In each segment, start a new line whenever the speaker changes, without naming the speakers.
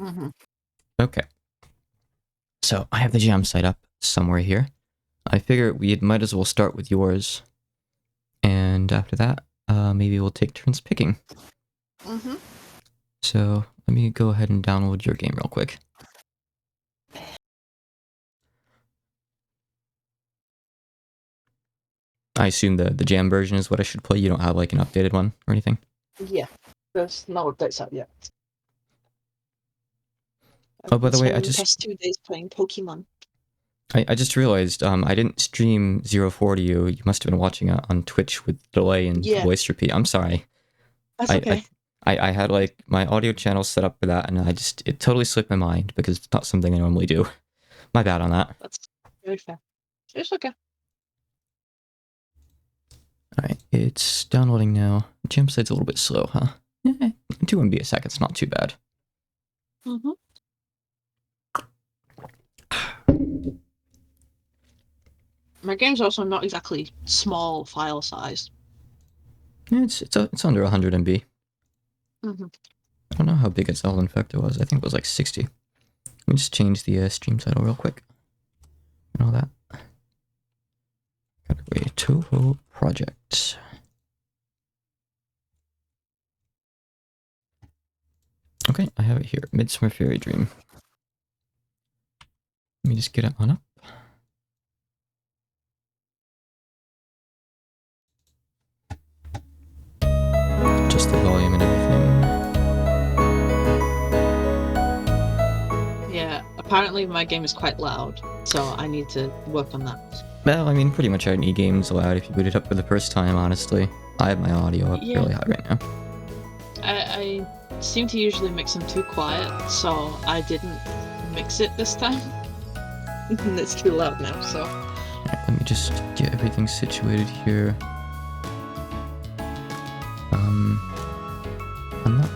Mm-hmm.
Okay. So I have the jam site up somewhere here. I figure we might as well start with yours. And after that, maybe we'll take turns picking.
Mm-hmm.
So let me go ahead and download your game real quick. I assume the jam version is what I should play. You don't have like an updated one or anything?
Yeah, there's no updates out yet.
Oh, by the way, I
the
just
past 2 days playing Pokemon.
I just realized I didn't stream 04 to you. You must have been watching it on Twitch with delay and voice repeat. I'm sorry.
That's okay.
I had like my audio channel set up for that, and it totally slipped my mind because it's not something I normally do. My bad on that.
That's very fair. It's okay.
Alright, it's downloading now. The jam site's a little bit slow, huh? 2 MB a second's not too bad.
Mm-hmm. My game's also not exactly small file size.
It's under 100 MB.
Mm-hmm.
I don't know how big its Zelda Infector was. I think it was like 60. Let me just change the stream title real quick. And all that. Category Touhou Project. Okay, I have it here. Midsummer Fairy Dream. Let me just get it on up. Just the volume and everything.
Yeah, apparently my game is quite loud, so I need to work on that.
Well, I mean, pretty much any game's loud if you boot it up for the first time, honestly. I have my audio up really high right now.
I seem to usually mix them too quiet, so I didn't mix it this time. And it's too loud now, so...
Right, let me just get everything situated here. I'm not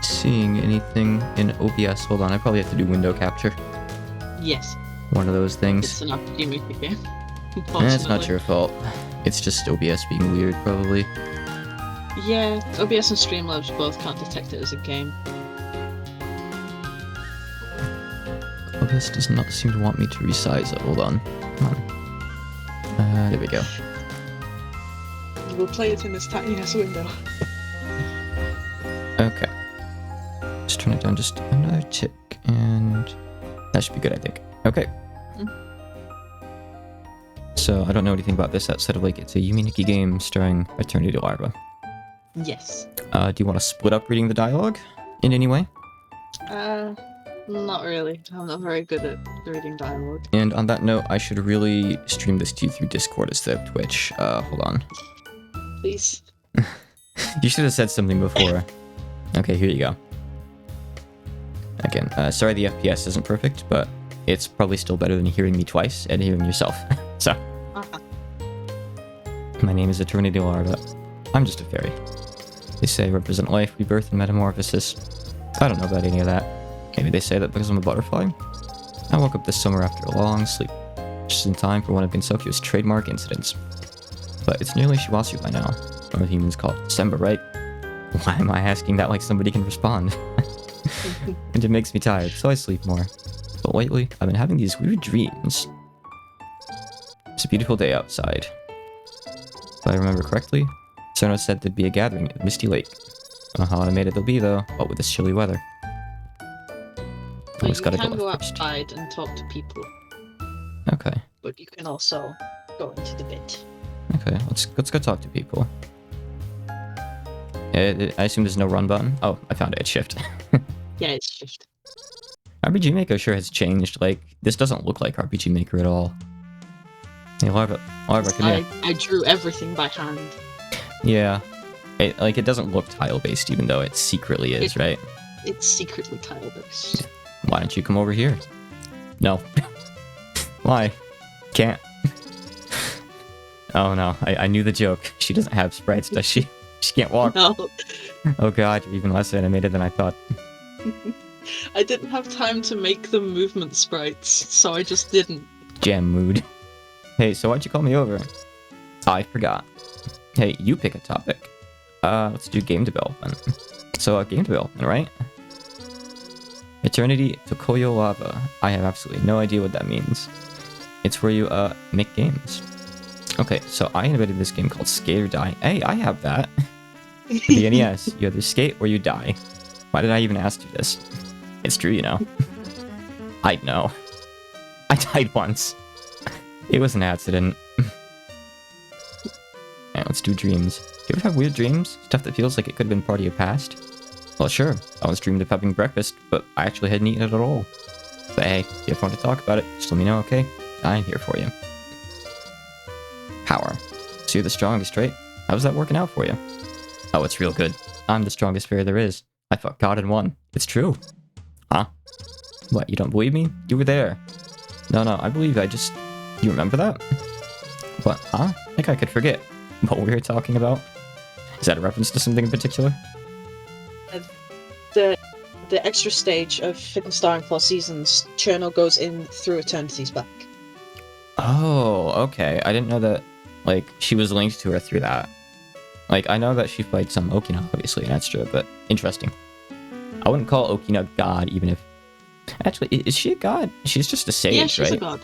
seeing anything in OBS. Hold on, I probably have to do window capture.
Yes.
One of those things.
It's an RPG Maker game.
It's not your fault. It's just OBS being weird, probably.
Yeah, OBS and Streamlabs both can't detect it as a game.
OBS does not seem to want me to resize it. Hold on. Come on. There we go.
You will play it in this tiny ass window.
Okay. Just turn it down just another tick, and that should be good, I think. Okay. So, I don't know anything about this outside of, like, it's a Yuminiki game starring Eternity Larva.
Yes.
Do you want to split up reading the dialogue in any way?
Not really. I'm not very good at reading dialogue.
And on that note, I should really stream this to you through Discord instead of Twitch. Hold on.
Please.
You should have said something before. Okay, here you go. Again, sorry the FPS isn't perfect, but it's probably still better than hearing me twice and hearing yourself. So. My name is Eternity Larva. I'm just a fairy. They say I represent life, rebirth, and metamorphosis. I don't know about any of that. Maybe they say that because I'm a butterfly? I woke up this summer after a long sleep, just in time for one of Gensokyo's trademark incidents. But it's nearly Shiwasu by now. Or humans call it December, right? Why am I asking that like somebody can respond? And it makes me tired, so I sleep more. But lately, I've been having these weird dreams. It's a beautiful day outside. If I remember correctly, Cerno said there'd be a gathering at Misty Lake. I don't know how automated they'll be though, what with this chilly weather.
But you can go outside and talk to people.
Okay.
But you can also go into the bit.
Okay, let's go talk to people. I assume there's no run button? Oh, I found it. It's shift.
Yeah, it's shift.
RPG Maker sure has changed. Like, this doesn't look like RPG Maker at all. Hey, Larva, come here.
I drew everything by hand.
Yeah. It doesn't look tile-based, even though it secretly is, right?
It's secretly tile-based.
Yeah. Why don't you come over here? No. Why? Can't. Oh no, I knew the joke. She doesn't have sprites, does she? She can't walk.
No.
Oh god, you're even less animated than I thought.
I didn't have time to make the movement sprites, so I just didn't.
Jam mood. Hey, so why'd you call me over? I forgot. Hey, you pick a topic. Let's do game development. So, game development, right? Eternity Tokoyo Lava. I have absolutely no idea what that means. It's where you make games. Okay, so I invented this game called Skate or Die. Hey, I have that. For the NES, you either skate or you die. Why did I even ask you this? It's true, you know. I know. I died once. It was an accident. Alright, let's do dreams. Do you ever have weird dreams? Stuff that feels like it could have been part of your past? Well, sure. I once dreamed of having breakfast, but I actually hadn't eaten it at all. But hey, if you want to talk about it, just let me know, okay? I'm here for you. Power. So you're the strongest, right? How's that working out for you? Oh, it's real good. I'm the strongest fairy there is. I fought God and won. It's true. Huh? What, you don't believe me? You were there. No, I believe I just... You remember that? What, huh? I think I could forget what we were talking about. Is that a reference to something in particular?
The extra stage of Hidden Star in 4 Seasons, Cherno goes in through Eternity's back.
Oh, okay. I didn't know that, like, she was linked to her through that. Like, I know that she fights some Okina, obviously, and that's true, but interesting. I wouldn't call Okina God, even if... Actually, is she a god? She's just a sage,
yeah, she's
right?
a god.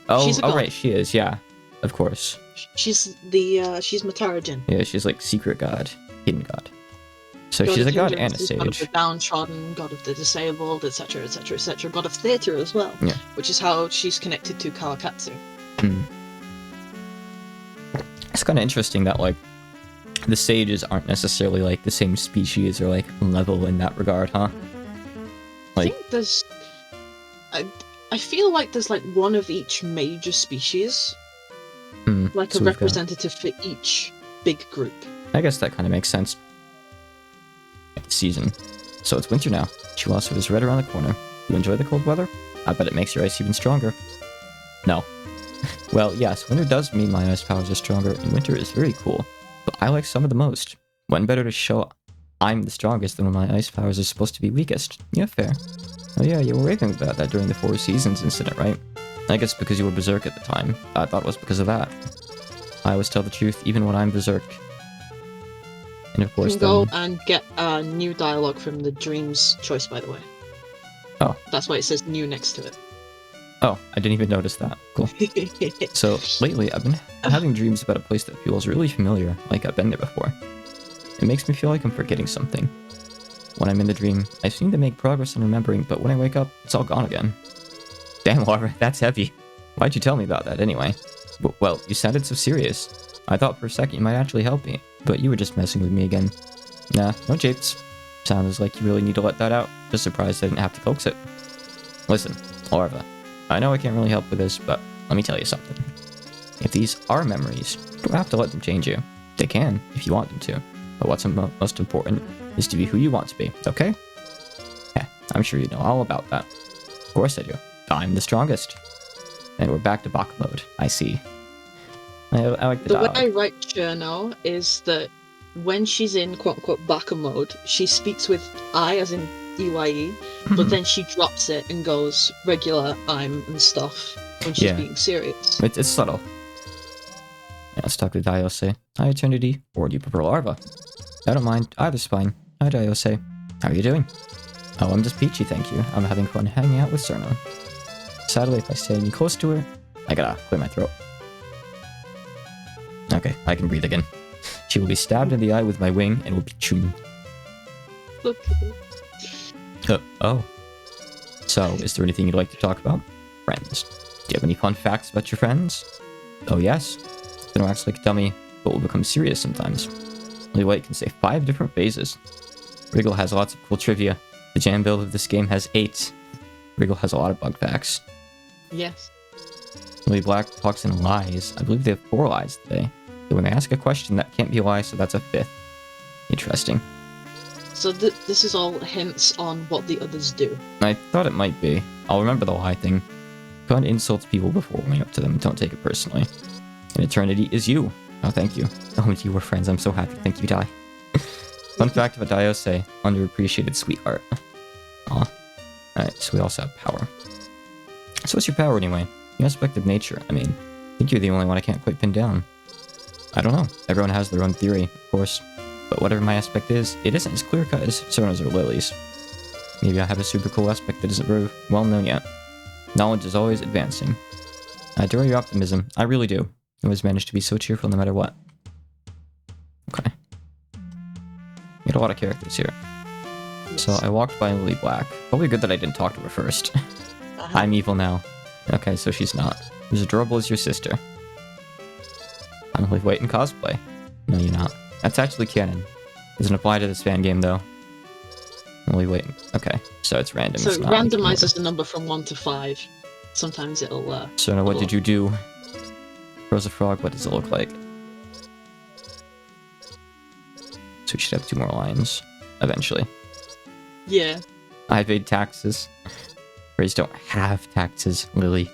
Oh,
she's a god.
Right, she is, yeah. Of course.
She's Matarajin.
Yeah, she's like secret god, hidden god. So
God
she's a god
hindrance,
and a
God of
sage.
the downtrodden, god of the disabled, etc., etc., etc. God of theatre as well.
Yeah.
Which is how she's connected to Kawakatsu.
It's kind of interesting that, like, the sages aren't necessarily, like, the same species or, like, level in that regard, huh? Like,
I think there's... I feel like there's, like, one of each major species. Like,
so
a
we've got-
representative for each big group.
I guess that kind of makes sense. Season. So it's winter now. Chihuahua is right around the corner. You enjoy the cold weather? I bet it makes your ice even stronger. No. Well, yes, winter does mean my ice powers are stronger, and winter is very cool. But I like summer the most. When better to show I'm the strongest than when my ice powers are supposed to be weakest? Yeah, fair. Oh yeah, you were raving about that during the 4 Seasons incident, right? I guess because you were berserk at the time. I thought it was because of that. I always tell the truth, even when I'm berserk. And of
You
course,
can go and get a new dialogue from the Dreams choice, by the way.
Oh.
That's why it says new next to it.
Oh, I didn't even notice that. Cool. So, lately, I've been having dreams about a place that feels really familiar, like I've been there before. It makes me feel like I'm forgetting something. When I'm in the dream, I seem to make progress in remembering, but when I wake up, it's all gone again. Damn, Laura, that's heavy. Why'd you tell me about that anyway? Well, you sounded so serious. I thought for a second you might actually help me, but you were just messing with me again. Nah, no japes. Sounds like you really need to let that out. Just surprised I didn't have to coax it. Listen, Laura, I know I can't really help with this, but let me tell you something. If these are memories, you don't have to let them change you. They can, if you want them to. But what's most important is to be who you want to be, okay? Yeah, I'm sure you know all about that. Of course I do. I'm the strongest. And we're back to Baka mode. I see. I like the dialogue.
way I write Cherno is that when she's in quote-unquote Baka mode, she speaks with I as in EYE, but then she drops it and goes regular I'm and stuff when she's being serious.
It's subtle. Yeah, let's talk to Diose. Hi, Eternity. Or do you prefer Larva? I don't mind. Either's fine. Hi, Diose. How are you doing? Oh, I'm just peachy, thank you. I'm having fun hanging out with Cerno. Sadly, if I stay any close to her, I gotta clear my throat. Okay, I can breathe again. She will be stabbed in the eye with my wing and will be chewed.
Look.
Oh. So, is there anything you'd like to talk about? Friends. Do you have any fun facts about your friends? Oh, yes. Then actually tell me what will become serious sometimes. Only White can say 5 different phases. Wriggle has lots of cool trivia. The jam build of this game has 8. Wriggle has a lot of bug facts.
Yes.
Only Black talks in lies. I believe they have 4 lies today. So when they ask a question, that can't be a lie, so that's a 5th. Interesting.
So this is all hints on what the others do.
I thought it might be. I'll remember the lie thing. Go and insult people before warming up to them. Don't take it personally. And Eternity is you. Oh, thank you. Oh, you were friends. I'm so happy. Thank you, Dai. Fun fact about Diose. Underappreciated sweetheart. Aw. Alright, so we also have power. So what's your power anyway? The aspect of nature. I mean, I think you're the only one I can't quite pin down. I don't know. Everyone has their own theory, of course. But whatever my aspect is, it isn't as clear-cut as Cerno's or Lily's. Maybe I have a super cool aspect that isn't very well known yet. Knowledge is always advancing. I adore your optimism. I really do. You always manage to be so cheerful no matter what. Okay. We had a lot of characters here.
Yes.
So I walked by Lily Black. Probably good that I didn't talk to her first.
Uh-huh.
I'm evil now. Okay, so she's not. As adorable as your sister. I'm Lily White in cosplay. No, you're not. That's actually canon. Doesn't apply to this fan game, though. Lily White. Okay, so it's random.
So
it's
it
not
randomizes the number from 1 to 5. Sometimes it'll...
So now what did you do? Rosa Frog, what does it look like? So we should have 2 more lines. Eventually.
Yeah.
I paid taxes. Fairies don't have taxes, Lily.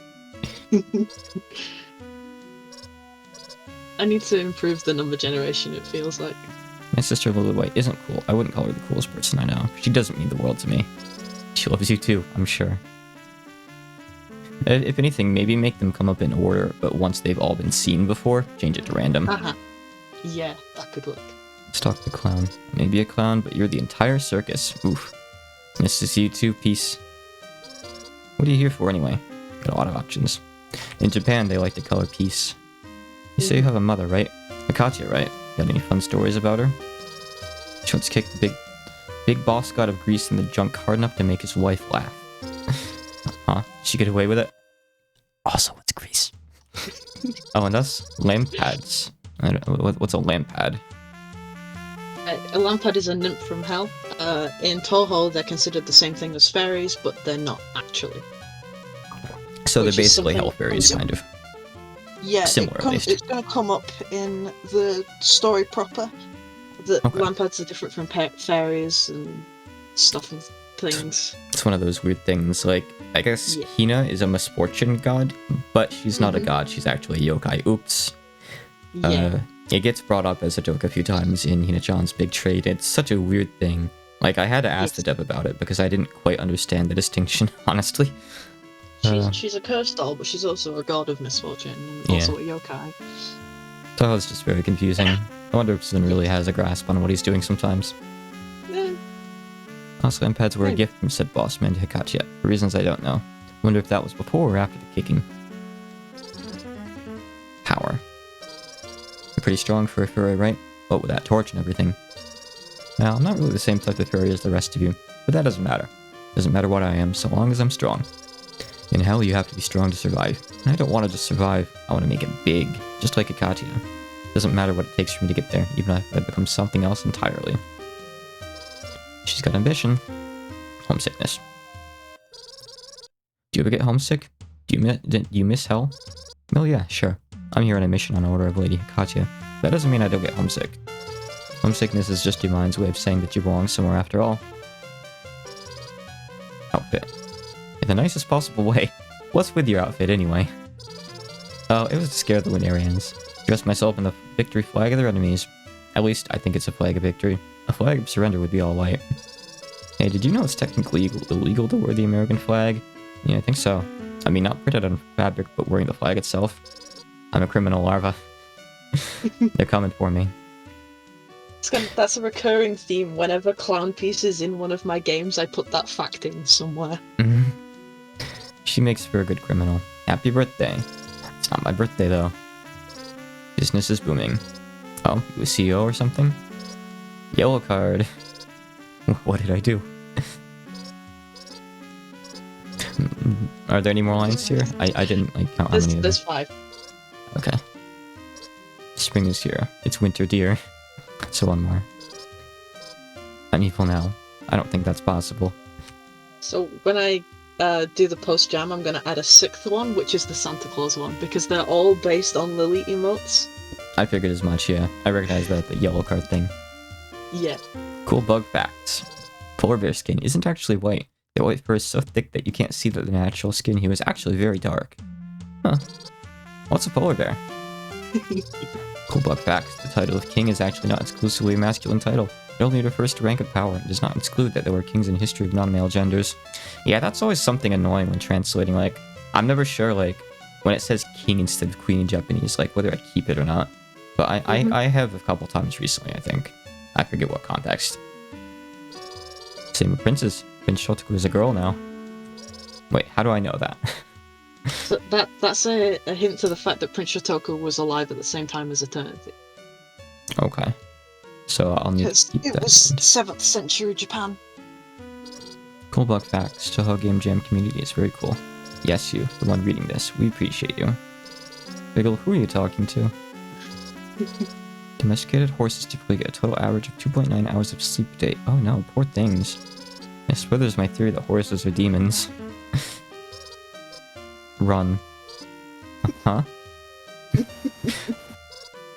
I need to improve the number generation, it feels like.
My sister Lily White isn't cool. I wouldn't call her the coolest person I know. She doesn't mean the world to me. She loves you too, I'm sure. If anything, maybe make them come up in order, but once they've all been seen before, change it to random.
Uh-huh. Yeah, that could work.
Stalk the clown. Maybe a clown, but you're the entire circus. Oof. Nice to see you too, peace. What are you here for anyway? Got a lot of options. In Japan, they like to color peace. You say you have a mother, right? Akatia, right? Got any fun stories about her? She once kicked the big boss god of Greece in the junk hard enough to make his wife laugh. Huh? Did she get away with it? Also, what's Greece? Oh, and us? Lampads. What's a lampad?
A lampad is a nymph from hell. In Touhou, they're considered the same thing as fairies, but they're not actually.
So they're
Which is
basically
something-
hell fairies, kind of.
Yeah,
Similar, at least.
it's going to come up in the story proper. That
Okay.
lampads are different from fairies and stuff and things.
It's one of those weird things, like, I guess
Yeah.
Hina is a misfortune god, but she's not a
Mhm.
god, she's actually a yokai. Oops.
Yeah.
It gets brought up as a joke a few times in Hina-chan's Big Trade. It's such a weird thing. Like, I had to ask the dev about it because I didn't quite understand the distinction, honestly.
She's a cursed doll, but she's also a god of misfortune, and also a yokai.
So it's just very confusing. I wonder if Zin really has a grasp on what he's doing sometimes.
Eh,
Also, impads were a
Maybe.
gift from said boss man to Hikachi, for reasons I don't know. Wonder if that was before or after the kicking. Power. You're pretty strong for a fairy, right? What with that torch and everything. Now, I'm not really the same type of fairy as the rest of you, but that doesn't matter. Doesn't matter what I am, so long as I'm strong. In hell, you have to be strong to survive. And I don't want to just survive, I want to make it big, just like Akatia. Doesn't matter what it takes for me to get there, even if I become something else entirely. She's got ambition. Homesickness. Do you ever get homesick? Do you miss hell? Well, yeah, sure. I'm here on a mission on order of Lady Hikatia. That doesn't mean I don't get homesick. Homesickness is just your mind's way of saying that you belong somewhere after all. Outfit. In the nicest possible way. What's with your outfit, anyway? Oh, it was to scare the Lunarians. Dressed myself in the victory flag of their enemies. At least, I think it's a flag of victory. A flag of surrender would be alright. Hey, did you know it's technically illegal to wear the American flag? Yeah, I think so. I mean, not printed on fabric, but wearing the flag itself. I'm a criminal larva. They're coming for me.
that's a recurring theme. Whenever clown piece is in one of my games, I put that fact in somewhere.
Mhm. She makes for a good criminal. Happy birthday. It's not my birthday, though. Business is booming. Oh, you a CEO or something? Yellow card. What did I do? Are there any more lines here? I didn't count how many.
There's 5.
Okay. Spring is here. It's winter, dear. So one more. I'm evil now. I don't think that's possible.
So when I do the post jam, I'm going to add a 6th one, which is the Santa Claus one, because they're all based on Lily emotes.
I figured as much, yeah. I recognize that, the yellow card thing.
Yeah.
Cool bug facts. Polar bear skin isn't actually white. Their white fur is so thick that you can't see that the natural skin here is actually very dark. Huh. What's a polar bear? Cool bug facts. The title of king is actually not exclusively a masculine title. It only refers to rank of power and does not exclude that there were kings in history of non-male genders. Yeah, that's always something annoying when translating, like, I'm never sure, like, when it says king instead of queen in Japanese, like, whether I keep it or not. But I have a couple times recently, I think. I forget what context. Same with princes. Prince Shotoku is a girl now. Wait, how do I know that?
So that's a hint to the fact that Prince Shotoku was alive at the same time as Eternity.
Okay. So I'll need to keep
It
that
was
in mind.
7th century Japan.
Cool bug facts. Touhou Game Jam community is very cool. Yes, you, the one reading this. We appreciate you. Biggle, who are you talking to? Domesticated horses typically get a total average of 2.9 hours of sleep a day. Oh no, poor things. I swear there's my theory that horses are demons. Run. Huh?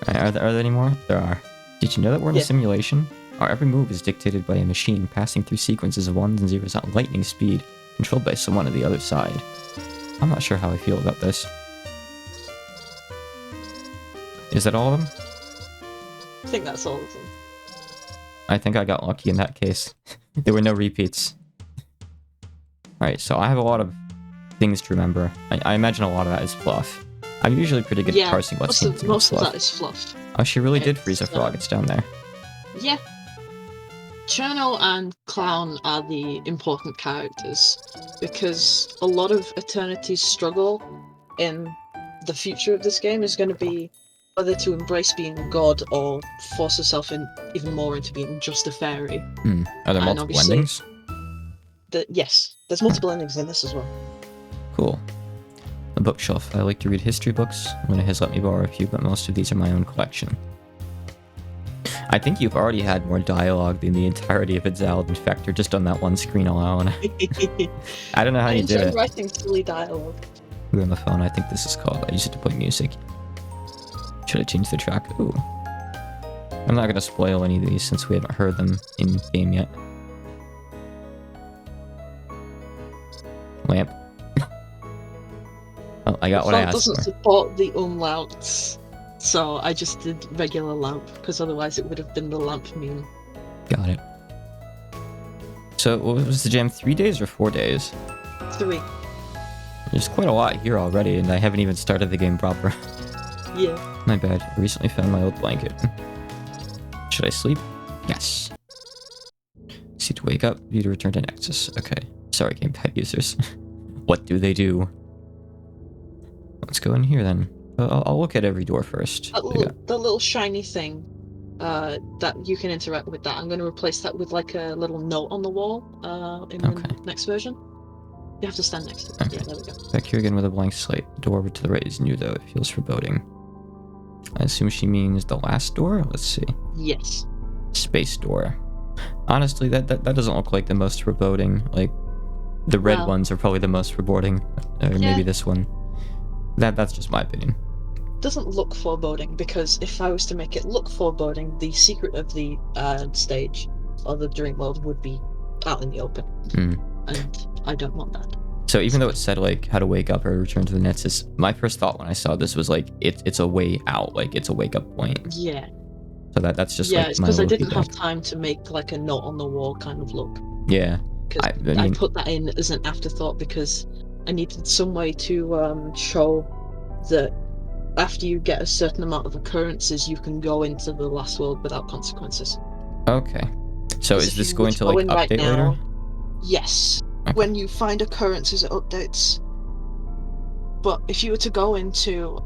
Are there any more? There are. Did you know that we're in a simulation? Our every move is dictated by a machine passing through sequences of ones and zeros at lightning speed, controlled by someone on the other side. I'm not sure how I feel about this. Is that all of them?
I think that's all of them.
I think I got lucky in that case. There were no repeats. Alright, so I have a lot of things to remember. I imagine a lot of that is fluff. I'm usually pretty good at parsing what's
most of that is fluff.
Oh, she really did freeze a frog. It's down there.
Yeah. Cherno and Clown are the important characters because a lot of Eternity's struggle in the future of this game is going to be whether to embrace being a god or force herself even more into being just a fairy.
Are there multiple endings?
Yes, there's multiple endings in this as well.
Cool. A bookshelf. I like to read history books. Luna has let me borrow a few, but most of these are my own collection. I think you've already had more dialogue than the entirety of Itzal Infector just on that one screen alone. I don't know how you did it. I enjoy
writing silly dialogue.
We're on the phone. I think this is called. I use it to play music. Should I change the track? Ooh. I'm not going to spoil any of these since we haven't heard them in game yet. Lamp. Oh, I got what I asked for.
It doesn't support the umlauts, so I just did regular lamp, because otherwise it would have been the lamp meme.
Got it. So, what was the jam? 3 days or 4 days?
3.
There's quite a lot here already, and I haven't even started the game proper.
Yeah.
My bad. I recently found my old blanket. Should I sleep? Yes. See to wake up, view to return to Nexus. Okay. Sorry, gamepad users. What do they do? Let's go in here then. I'll look at every door first.
The little shiny thing that you can interact with that. I'm going to replace that with like a little note on the wall in the next version. You have to stand next to it. Okay. Yeah, there we go.
Back here again with a blank slate. The door over to the right is new though. It feels foreboding. I assume she means the last door? Let's see.
Yes.
Space door. Honestly, that doesn't look like the most foreboding. Like, the red ones are probably the most foreboding. Or maybe this one. That's just my opinion.
Doesn't look foreboding, because if I was to make it look foreboding, the secret of the stage, or the dream world, would be out in the open. And I don't want that.
So even though it said, like, how to wake up or return to the Nexus, my first thought when I saw this was, like, it's a way out. Like, it's a wake-up point.
Yeah.
So that's just,
it's because I didn't have time to make, like, a note on the wall kind of look.
Yeah.
Because I put that in as an afterthought because I needed some way to show that after you get a certain amount of occurrences, you can go into the last world without consequences.
Okay. So is this going to, like, update later?
Yes. Okay. When you find occurrences, it updates. But if you were to go into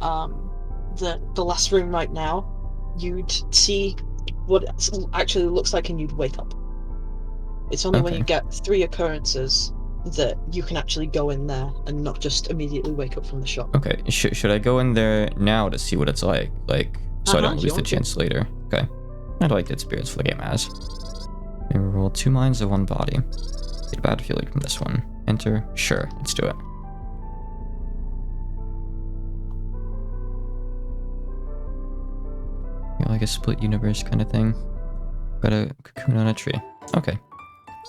the last room right now, you'd see what it actually looks like and you'd wake up. It's only when you get 3 occurrences that you can actually go in there and not just immediately wake up from the shock. Okay,
should I go in there now to see what it's like? Like, so I don't lose the chance later. Okay. I'd like to experience for the game as. We roll 2 minds of 1 body. Get a bad feeling from this one. Enter. Sure, let's do it. Yeah, like a split universe kind of thing. Got a cocoon on a tree. Okay.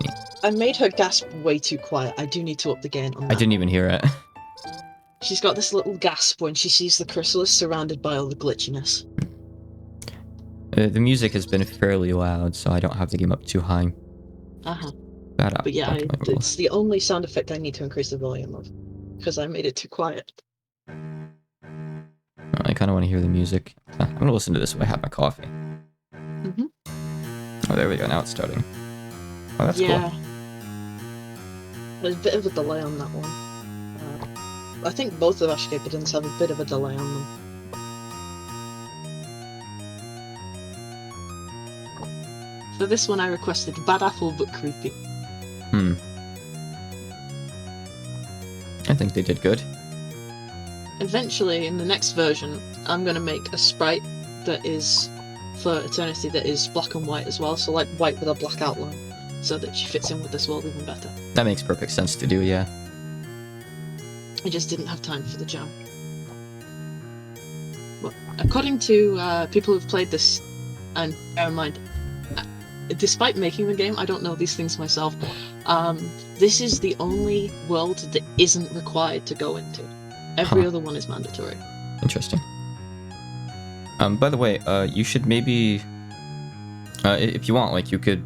Neat.
I made her gasp way too quiet. I do need to up the gain on that.
I didn't even hear it.
She's got this little gasp when she sees the chrysalis surrounded by all the glitchiness.
The music has been fairly loud, so I don't have the game up too high.
But yeah, it's the only sound effect I need to increase the volume of, because I made it too quiet.
I kind of want to hear the music. I'm going to listen to this when I have my coffee. Oh, there we go. Now it's starting. Oh, that's cool.
There's a bit of a delay on that one. I think both of Ashgate buttons have a bit of a delay on them. For this one I requested Bad Apple but Creepy.
I think they did good.
Eventually, in the next version, I'm going to make a sprite that is, for Eternity, that is black and white as well, so like white with a black outline, so that she fits in with this world even better.
That makes perfect sense to do, yeah.
I just didn't have time for the jam. But according to people who've played this, and bear in mind, despite making the game, I don't know these things myself, this is the only world that isn't required to go into. Every other one is mandatory.
Interesting. By the way, you should maybe, if you want, like, you could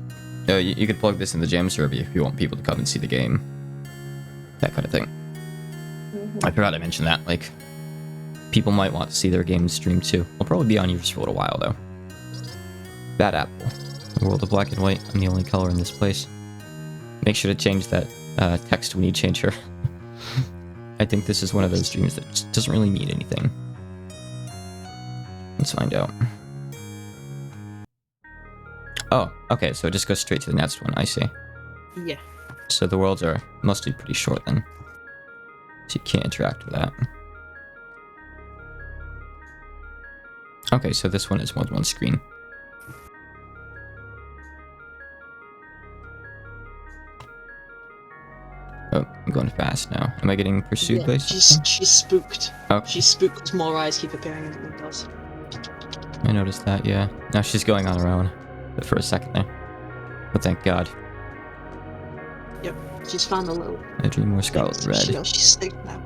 plug this in the jam server if you want people to come and see the game. That kind of thing. I forgot to mention that, like, people might want to see their game streamed too. I'll probably be on yours for a little while, though. Bad Apple. The world of black and white, I'm the only color in this place. Make sure to change that text when you change her. I think this is one of those dreams that just doesn't really mean anything. Let's find out. Oh, okay, so it just goes straight to the next one, I see.
Yeah.
So the worlds are mostly pretty short then. So you can't interact with that. Okay, so this one is more than one screen. Oh, I'm going fast now. Am I getting pursued by something?
She's spooked.
Okay.
She's spooked as more eyes keep appearing in the windows.
I noticed that, yeah. Now she's going on her own. But for a second there. But thank God.
Yep, she's found a little...
I dream more scarlet red.
She knows she's safe now.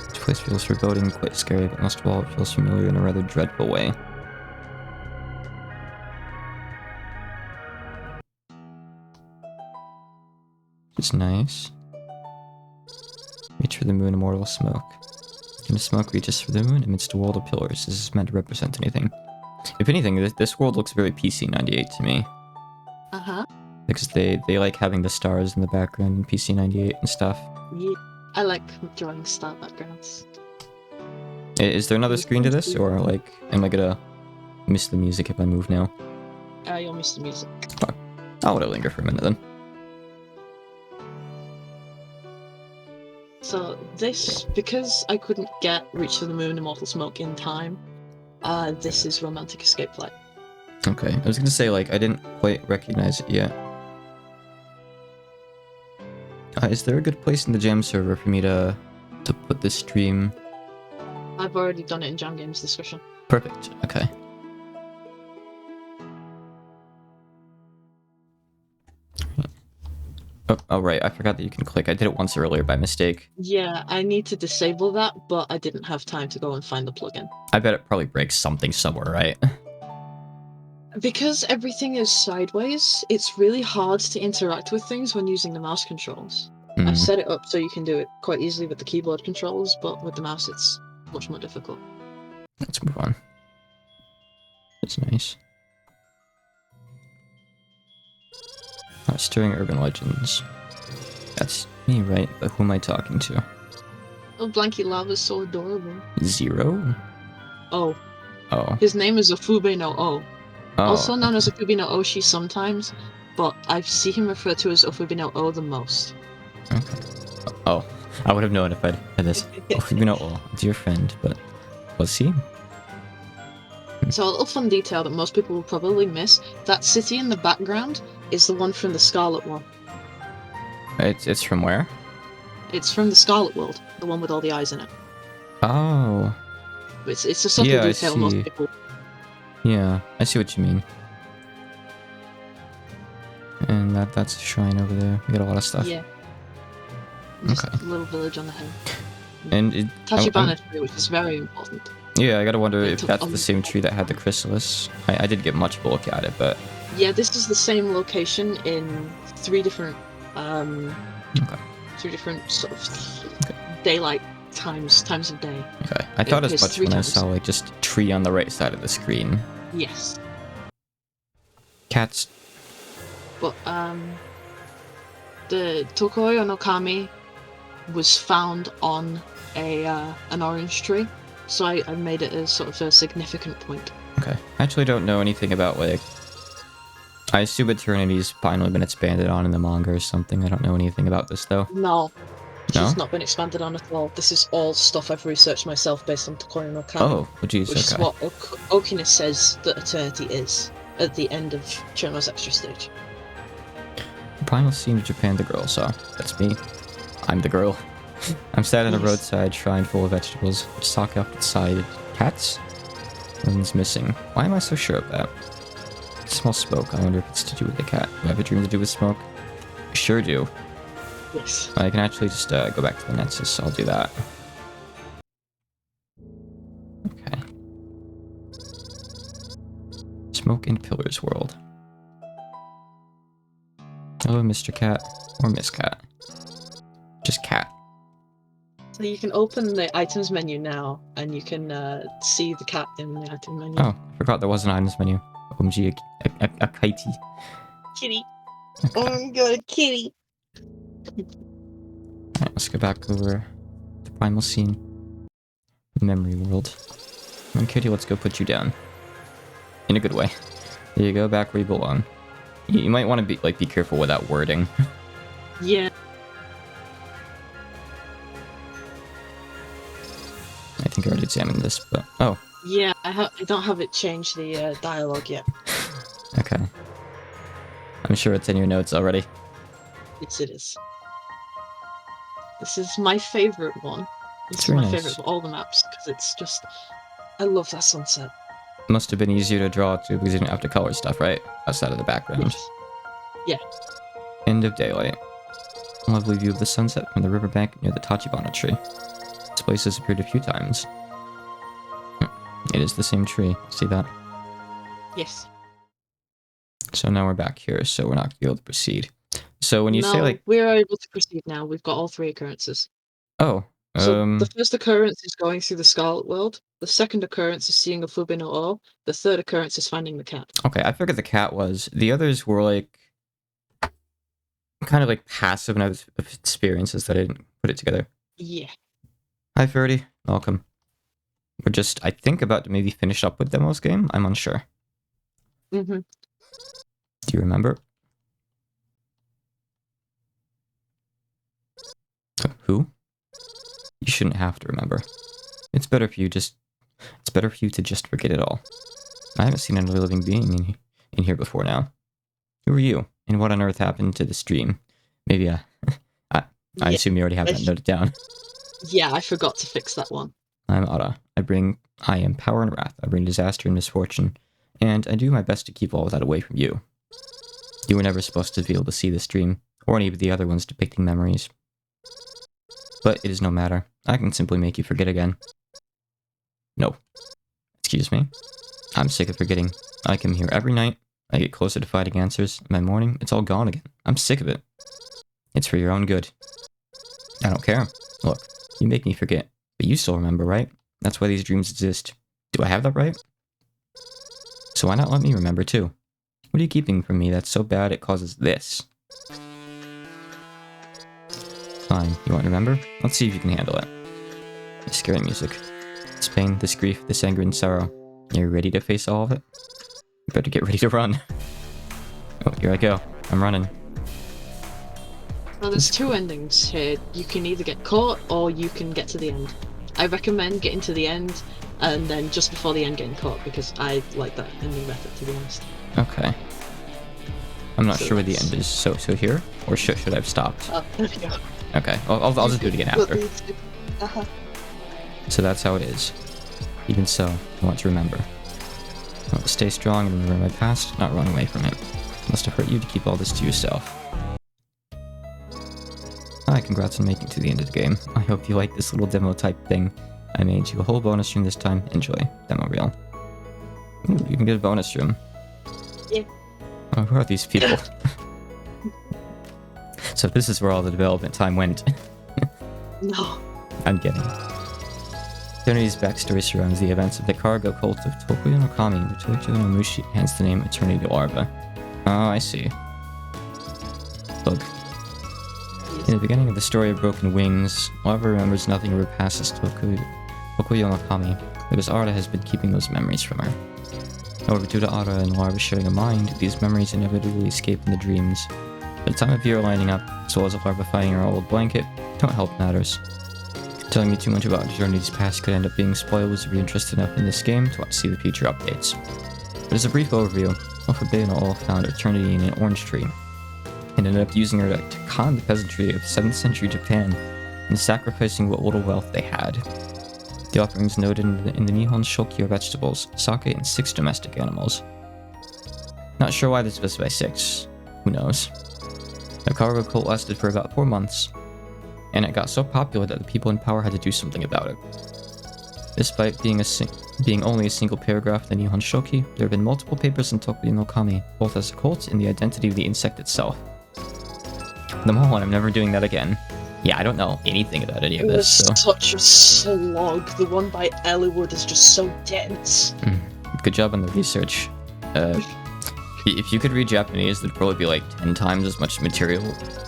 This place feels foreboding, quite scary, but most of all it feels familiar in a rather dreadful way. It's nice. Reach for the moon, immortal smoke. And the smoke reaches for the moon amidst a world of pillars. Is this meant to represent anything? If anything, this world looks very PC-98 to me.
Uh-huh.
Because they like having the stars in the background in PC-98 and stuff.
Yeah, I like drawing star backgrounds.
Is there another screen to this, or like, am I gonna miss the music if I move now?
You'll miss the music.
Oh, I'll let it linger for a minute then.
So this, because I couldn't get Reach for the Moon, Immortal Smoke in time, this is Romantic Escape Flight.
Okay, I was gonna say, like, I didn't quite recognize it yet. Is there a good place in the jam server for me to put this stream?
I've already done it in Jam Games discussion.
Perfect, okay. Oh, right, I forgot that you can click. I did it once earlier by mistake.
Yeah, I need to disable that, but I didn't have time to go and find the plugin.
I bet it probably breaks something somewhere, right?
Because everything is sideways, it's really hard to interact with things when using the mouse controls. I've set it up so you can do it quite easily with the keyboard controls, but with the mouse it's much more difficult.
Let's move on. That's nice. Stirring urban legends. That's me, right? But who am I talking to?
Oh, Blanky Lava's so adorable.
Zero?
Oh.
Oh.
His name is Ofube no O.
Oh.
Also known as Ofube no Oshi sometimes, but I see him referred to as Ofube no O the most.
Okay. Oh, I would have known if I'd had this. Ofube no O, dear friend, but was he?
So a little fun detail that most people will probably miss, that city in the background is the one from the Scarlet one.
It's from where?
It's from the Scarlet World, the one with all the eyes in it.
Oh.
It's a subtle
Yeah,
detail
I see.
most people...
Yeah, I see what you mean. And that's a shrine over there. We got a lot of stuff.
Yeah. Just
Okay.
a little village on the hill.
And
Tachibana tree, which is very important.
yeah, I gotta wonder if
took
that's
on-
the same tree that had the chrysalis. I did get much of a look at it, but
Yeah, this is the same location in three different sort of daylight times of day.
okay. I thought as
There's
much
three
when I
times.
saw like just a tree on the right side of the screen.
Yes.
Cats.
But the Tokoyo no Kami was found on an orange tree, so I made it a sort of a significant point.
Okay. I actually don't know anything about, like... I assume Eternity's finally been expanded on in the manga or something. I don't know anything about this, though.
No.
No?
She's not been expanded on at all. This is all stuff I've researched myself based on Tokoyo no Kami.
Oh, geez,
Which
okay.
is what Okina says that Eternity is at the end of Chono's extra stage.
Primal scene of Japan the girl saw. That's me. I'm the girl. I'm sat at a roadside shrine full of vegetables. Just talk up outside. Cats? One's missing. Why am I so sure of that? I smell smoke. I wonder if it's to do with the cat. Do I have a dream to do with smoke? I sure do.
Yes.
I can actually just go back to the Nexus, so I'll do that. Okay. Smoke and Pillars World. Hello, Mr. Cat. Or Miss Cat. Just Cat.
So you can open the items menu now, and you can see the cat in the item menu.
Oh, I forgot there was an items menu. OMG, a kitey.
Kitty.
Okay.
Oh my god, a kitty.
Alright, let's go back over the primal scene. Memory world. And kitty, let's go put you down. In a good way. There you go, back where you belong. You might want to be careful with that wording.
Yeah.
I think I already examined this, but... Oh.
Yeah, I don't have it change the dialogue yet.
Okay. I'm sure it's in your notes already.
Yes, it is. This is my favourite one. This is
very
my
nice.
favourite of all the maps, because it's just... I love that sunset.
Must have been easier to draw too, because you didn't have to color stuff, right? Outside of the background.
Yes. Yeah.
End of daylight. Lovely view of the sunset from the riverbank near the Tachibana tree. This place has appeared a few times. It is the same tree. See that?
Yes.
So now we're back here, so we're not going to be able to proceed. So when you say, like...
we're able to proceed now. We've got all three occurrences.
Oh,
So the first occurrence is going through the Scarlet World. The second occurrence is seeing a Fubi no O. The third occurrence is finding the cat.
Okay, I figured the cat was. The others were, like... kind of, like, passive enough experiences that I didn't put it together.
Yeah.
Hi, Ferdy. Welcome. We're just, I think, about to maybe finish up with Demo's game. I'm unsure.
Mm-hmm.
Do you remember? Who? You shouldn't have to remember. It's better for you to just forget it all. I haven't seen another living being in here before now. Who are you? And what on earth happened to this dream? Maybe I assume you already have that noted down.
Yeah, I forgot to fix that one.
I'm Ara. I am power and wrath. I bring disaster and misfortune. And I do my best to keep all of that away from you. You were never supposed to be able to see this dream, or any of the other ones depicting memories. But it is no matter. I can simply make you forget again. No. Excuse me? I'm sick of forgetting. I come here every night. I get closer to finding answers. In my morning, it's all gone again. I'm sick of it. It's for your own good. I don't care. Look, you make me forget. But you still remember, right? That's why these dreams exist. Do I have that right? So why not let me remember too? What are you keeping from me that's so bad it causes this? Fine, you want to remember? Let's see if you can handle it. This scary music. This pain, this grief, this anger and sorrow. Are you ready to face all of it? You better get ready to run. Oh, here I go. I'm running.
Well, there's two endings here. You can either get caught or you can get to the end. I recommend getting to the end and then just before the end getting caught because I like that ending method, to be honest.
Okay. I'm not sure where the end is. So here? Or should I have stopped?
Oh, there we go.
Okay, I'll just do it again after.
Uh-huh.
So that's how it is. Even so, I want to remember. I want to stay strong and remember my past, not run away from it. It must have hurt you to keep all this to yourself. Hi, congrats on making it to the end of the game. I hope you like this little demo type thing. I made you a whole bonus room this time. Enjoy. Demoreel. Ooh, you can get a bonus room.
Yeah.
Oh, who are these people? So this is where all the development time went.
No.
I'm kidding. Eternity's backstory surrounds the events of the cargo cult of Touhou no Kami, where Tojo no Mushi, hence the name Eternity Larva. Oh, I see. Bug. In the beginning of the story of Broken Wings, Larva remembers nothing of her past as Tokuyo no Kami, because Ara has been keeping those memories from her. However, due to Ara and Larva sharing a mind, these memories inevitably escape in the dreams. By the time of year lining up, as well as Larva finding her old blanket, don't help matters. Telling you too much about Eternity's past could end up being spoilers if you're interested enough in this game to want to see the future updates. But as a brief overview, Alpha Beta all found Eternity in an orange tree, and ended up using her to con the peasantry of 7th century Japan into sacrificing what little wealth they had. The offerings noted in the Nihon Shoki are vegetables, sake, and 6 domestic animals. Not sure why they specify 6. Who knows? The cargo cult lasted for about 4 months, and it got so popular that the people in power had to do something about it. Despite being only a single paragraph in the Nihon Shoki, there have been multiple papers in Tokuyo no Kami, both as a cult and the identity of the insect itself. The mole, and I'm never doing that again. Yeah, I don't know anything about any of this, so...
such a slog. The one by Ellwood is just so dense.
Good job on the research. If you could read Japanese, there'd probably be like 10 times as much material.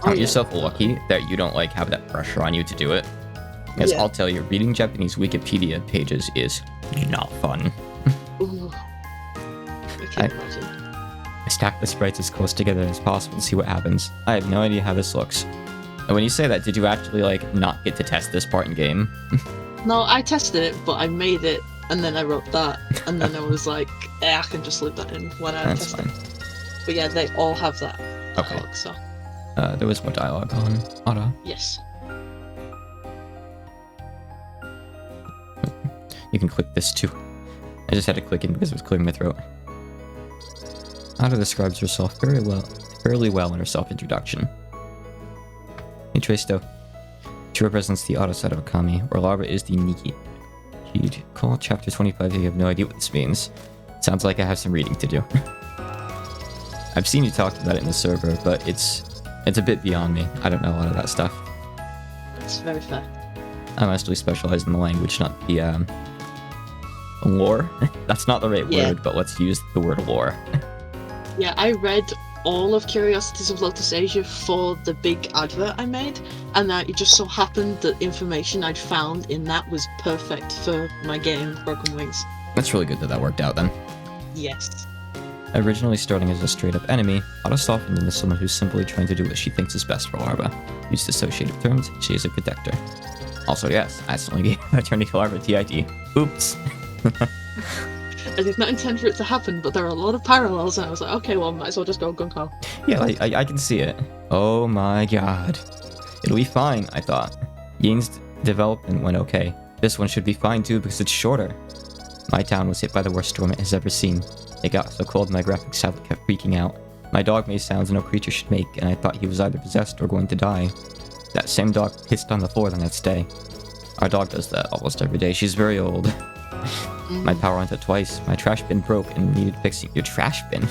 Count yourself lucky that you don't like have that pressure on you to do it. Because I'll tell you, reading Japanese Wikipedia pages is not fun.
Ooh. I can't imagine.
I stack the sprites as close together as possible to see what happens. I have no idea how this looks. And when you say that, did you actually like not get to test this part in game?
No, I tested it, but I made it, and then I wrote that, and then I was like, I can just leave that in when I
That's
test
fine.
it. But yeah, they all have that
Okay.
dialogue, so...
There was more dialogue on Ara.
Yes.
You can click this too. I just had to click in because it was clearing my throat. Ara describes herself fairly well in her self-introduction. Hey Traisto. She represents the Ara side of Akami, where Larva is the Niki. You'd call chapter 25 if you have no idea what this means. Sounds like I have some reading to do. I've seen you talk about it in the server, but it's a bit beyond me. I don't know a lot of that stuff.
It's very fair.
I mostly specialize in the language, not the lore. That's not the right word, but let's use the word lore.
Yeah, I read all of Curiosities of Lotus Asia for the big advert I made, and it just so happened that information I'd found in that was perfect for my game, Broken Wings.
That's really good that that worked out then.
Yes.
Originally starting as a straight-up enemy, Ara softened into someone who's simply trying to do what she thinks is best for Larva. Used associative terms, she is a protector. Also, yes, I accidentally gave Eternity Larva TID. Oops.
I did not intend for it to happen, but there are a lot of parallels, and I was like, okay, well, might as well just go gung-ho.
Yeah, I can see it. Oh my god. It'll be fine, I thought. Ying's development went okay. This one should be fine too because it's shorter. My town was hit by the worst storm it has ever seen. It got so cold my graphics tablet kept freaking out. My dog made sounds no creature should make, and I thought he was either possessed or going to die. That same dog pissed on the floor the next day. Our dog does that almost every day. She's very old. My power went out twice. My trash bin broke and needed fixing. Your trash bin?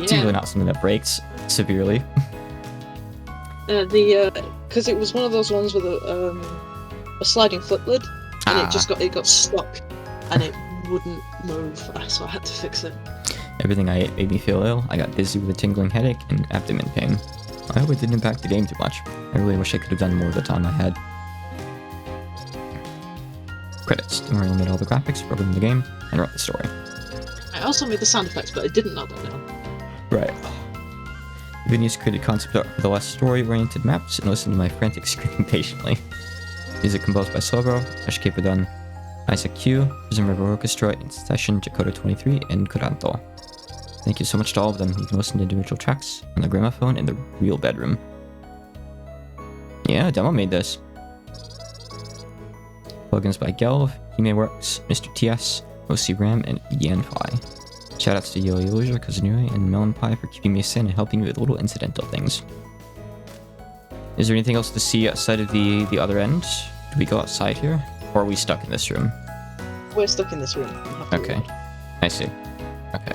It's usually not something that breaks severely.
Because it was one of those ones with a sliding flip lid, and it got stuck, and it wouldn't move, so I had to fix it.
Everything I ate made me feel ill. I got dizzy with a tingling headache and abdomen pain. I hope it didn't impact the game too much. I really wish I could have done more with the time I had. Credits. Demoreel made all the graphics, programmed the game, and wrote the story.
I also made the sound effects, but I didn't note them down.
Right. Vinny's created concept art for the less story-oriented maps and listened to my frantic screaming patiently. Music composed by Sobro, Ashke Verdun, Isaac Q, Prism River Orchestra, In Session, Jacoda 23, and Kuranto. Thank you so much to all of them. You can listen to individual tracks on the gramophone in the real bedroom. Yeah, Demo made this. Plugins by Gelv, Himeworks, Mr. TS, OC Ram, and Yanfi. Shoutouts to Yo Illusion, Kazunui, and Melon Pie for keeping me sane and helping me with little incidental things. Is there anything else to see outside of the other end? Do we go outside here? Or are we stuck in this room?
We're stuck in this room.
Okay. I see. Okay.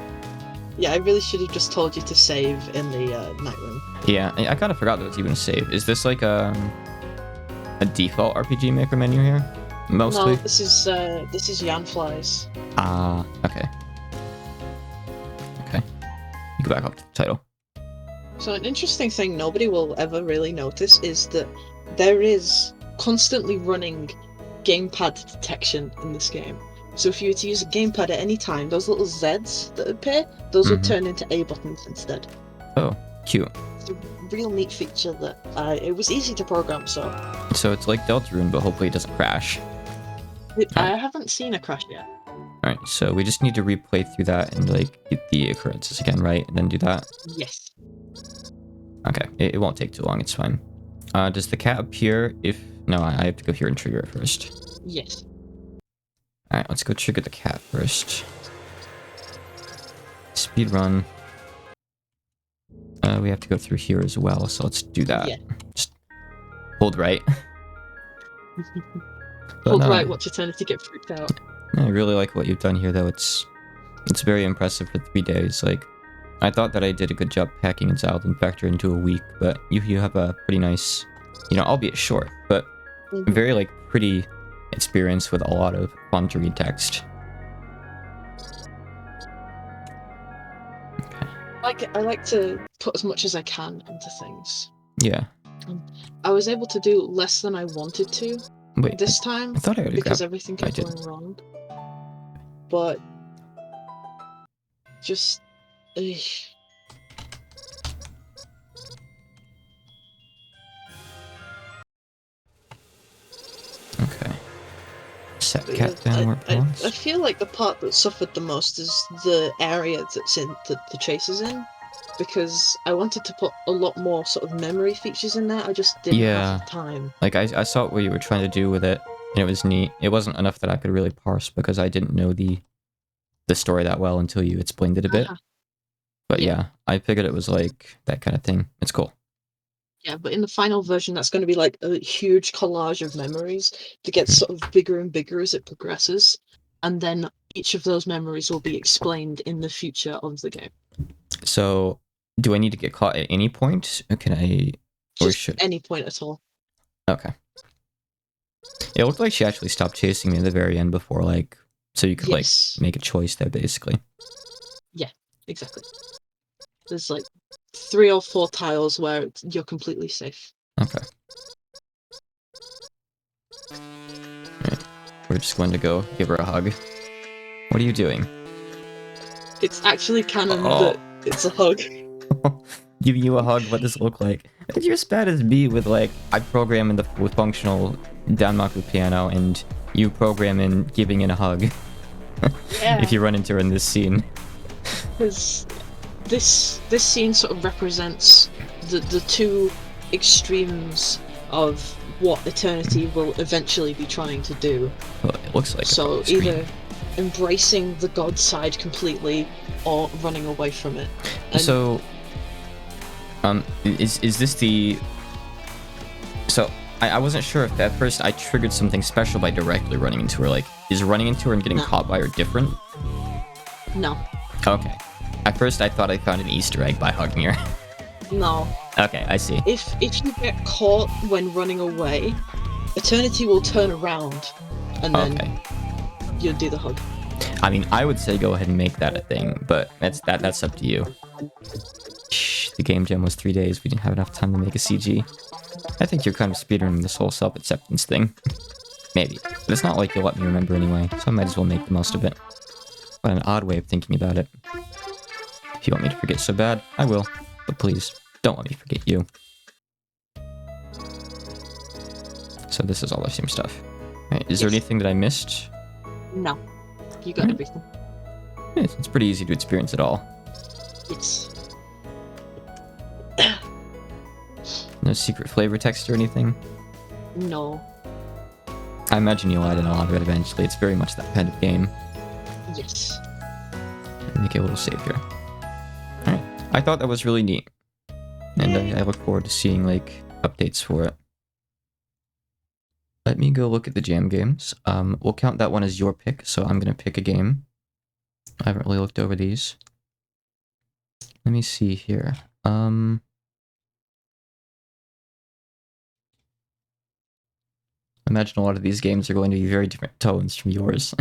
Yeah, I really should have just told you to save in the night room.
Yeah, I kind of forgot there was even a save. Is this like a default RPG Maker menu here? Mostly?
No, this is Yanfly's.
Ah, okay. Okay. You go back up to the title.
So an interesting thing nobody will ever really notice is that there is constantly running gamepad detection in this game. So if you were to use a gamepad at any time, those little Zs that appear, those would turn into A buttons instead.
Oh, cute.
It's a real neat feature that it was easy to program, so...
So it's like Deltarune, but hopefully it doesn't crash.
I haven't seen a crash yet.
Alright, so we just need to replay through that and like get the occurrences again, right? And then do that?
Yes.
Okay, it won't take too long, it's fine. Does the cat appear if... No, I have to go here and trigger it first.
Yes.
Alright, let's go trigger the cat first. Speed run. We have to go through here as well, so let's do that.
Yeah.
Just hold right.
Hold right, watch eternity get freaked out.
I really like what you've done here, though. It's very impressive for 3 days. Like, I thought that I did a good job packing Untitled and Factor into a week, but you have a pretty nice, you know, albeit short, but very like pretty experience with a lot of fun to read text. Okay.
I like to put as much as I can into things.
Yeah.
I was able to do less than I wanted to this time
I thought I
because everything kept going wrong. But just okay.
Set cat down where it belongs.
I feel like the part that suffered the most is the area that's in the chase is in, because I wanted to put a lot more sort of memory features in there. I just didn't have time.
Like I saw what you were trying to do with it, and it was neat. It wasn't enough that I could really parse because I didn't know the story that well until you explained it a bit. But yeah, I figured it was like that kind of thing. It's cool.
Yeah, but in the final version, that's going to be like a huge collage of memories that gets sort of bigger and bigger as it progresses. And then each of those memories will be explained in the future of the game.
So, do I need to get caught at any point? Or can I... Or
Just any point at all.
Okay. It looked like she actually stopped chasing me at the very end before, like... So you could, like, make a choice there, basically. Yeah,
exactly. There's, like, 3 or 4 tiles where you're completely safe.
Okay. Right. We're just going to go give her a hug. What are you doing?
It's actually canon that it's a hug.
Giving you a hug, what does it look like? You're as bad as me with, like, I program in with functional Danmaku piano, and you program in giving in a hug.
Yeah.
If you run into her in this scene.
Because this scene sort of represents the 2 extremes of what Eternity will eventually be trying to do.
Well, it looks like
so either embracing the god side completely or running away from it. And
so is this the... So I wasn't sure if at first I triggered something special by directly running into her. Like, is running into her and getting caught by her different?
No.
Okay. At first I thought I found an Easter egg by hugging her.
No.
Okay, I see.
If you get caught when running away, Eternity will turn around and then you'll do the hug.
I mean, I would say go ahead and make that a thing, but that's up to you. Shh, the game jam was 3 days. We didn't have enough time to make a CG. I think you're kind of speedrunning this whole self-acceptance thing. Maybe. But it's not like you'll let me remember anyway, so I might as well make the most of it. What an odd way of thinking about it. If you want me to forget so bad, I will. But please, don't let me forget you. So this is all the same stuff. Right, is there anything that I missed?
No. You got everything.
Yeah, it's pretty easy to experience it all.
Yes.
No secret flavor text or anything?
No.
I imagine you'll add in a lot of it eventually. It's very much that kind of game.
Yes.
Make it a little safer. Alright. I thought that was really neat. And I look forward to seeing, like, updates for it. Let me go look at the jam games. We'll count that one as your pick, so I'm gonna pick a game. I haven't really looked over these. Let me see here. Imagine a lot of these games are going to be very different tones from yours.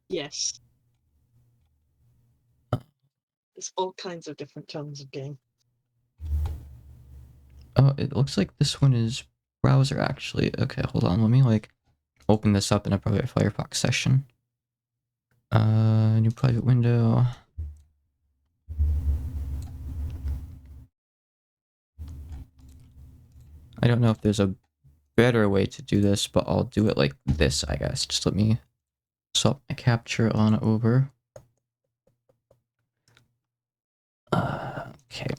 Yes. There's all kinds of different tones of game.
Oh, it looks like this one is browser actually. Okay, hold on. Let me like open this up in a private Firefox session. New private window. I don't know if there's a better way to do this, but I'll do it like this, I guess. Just let me swap my capture on over. Okay.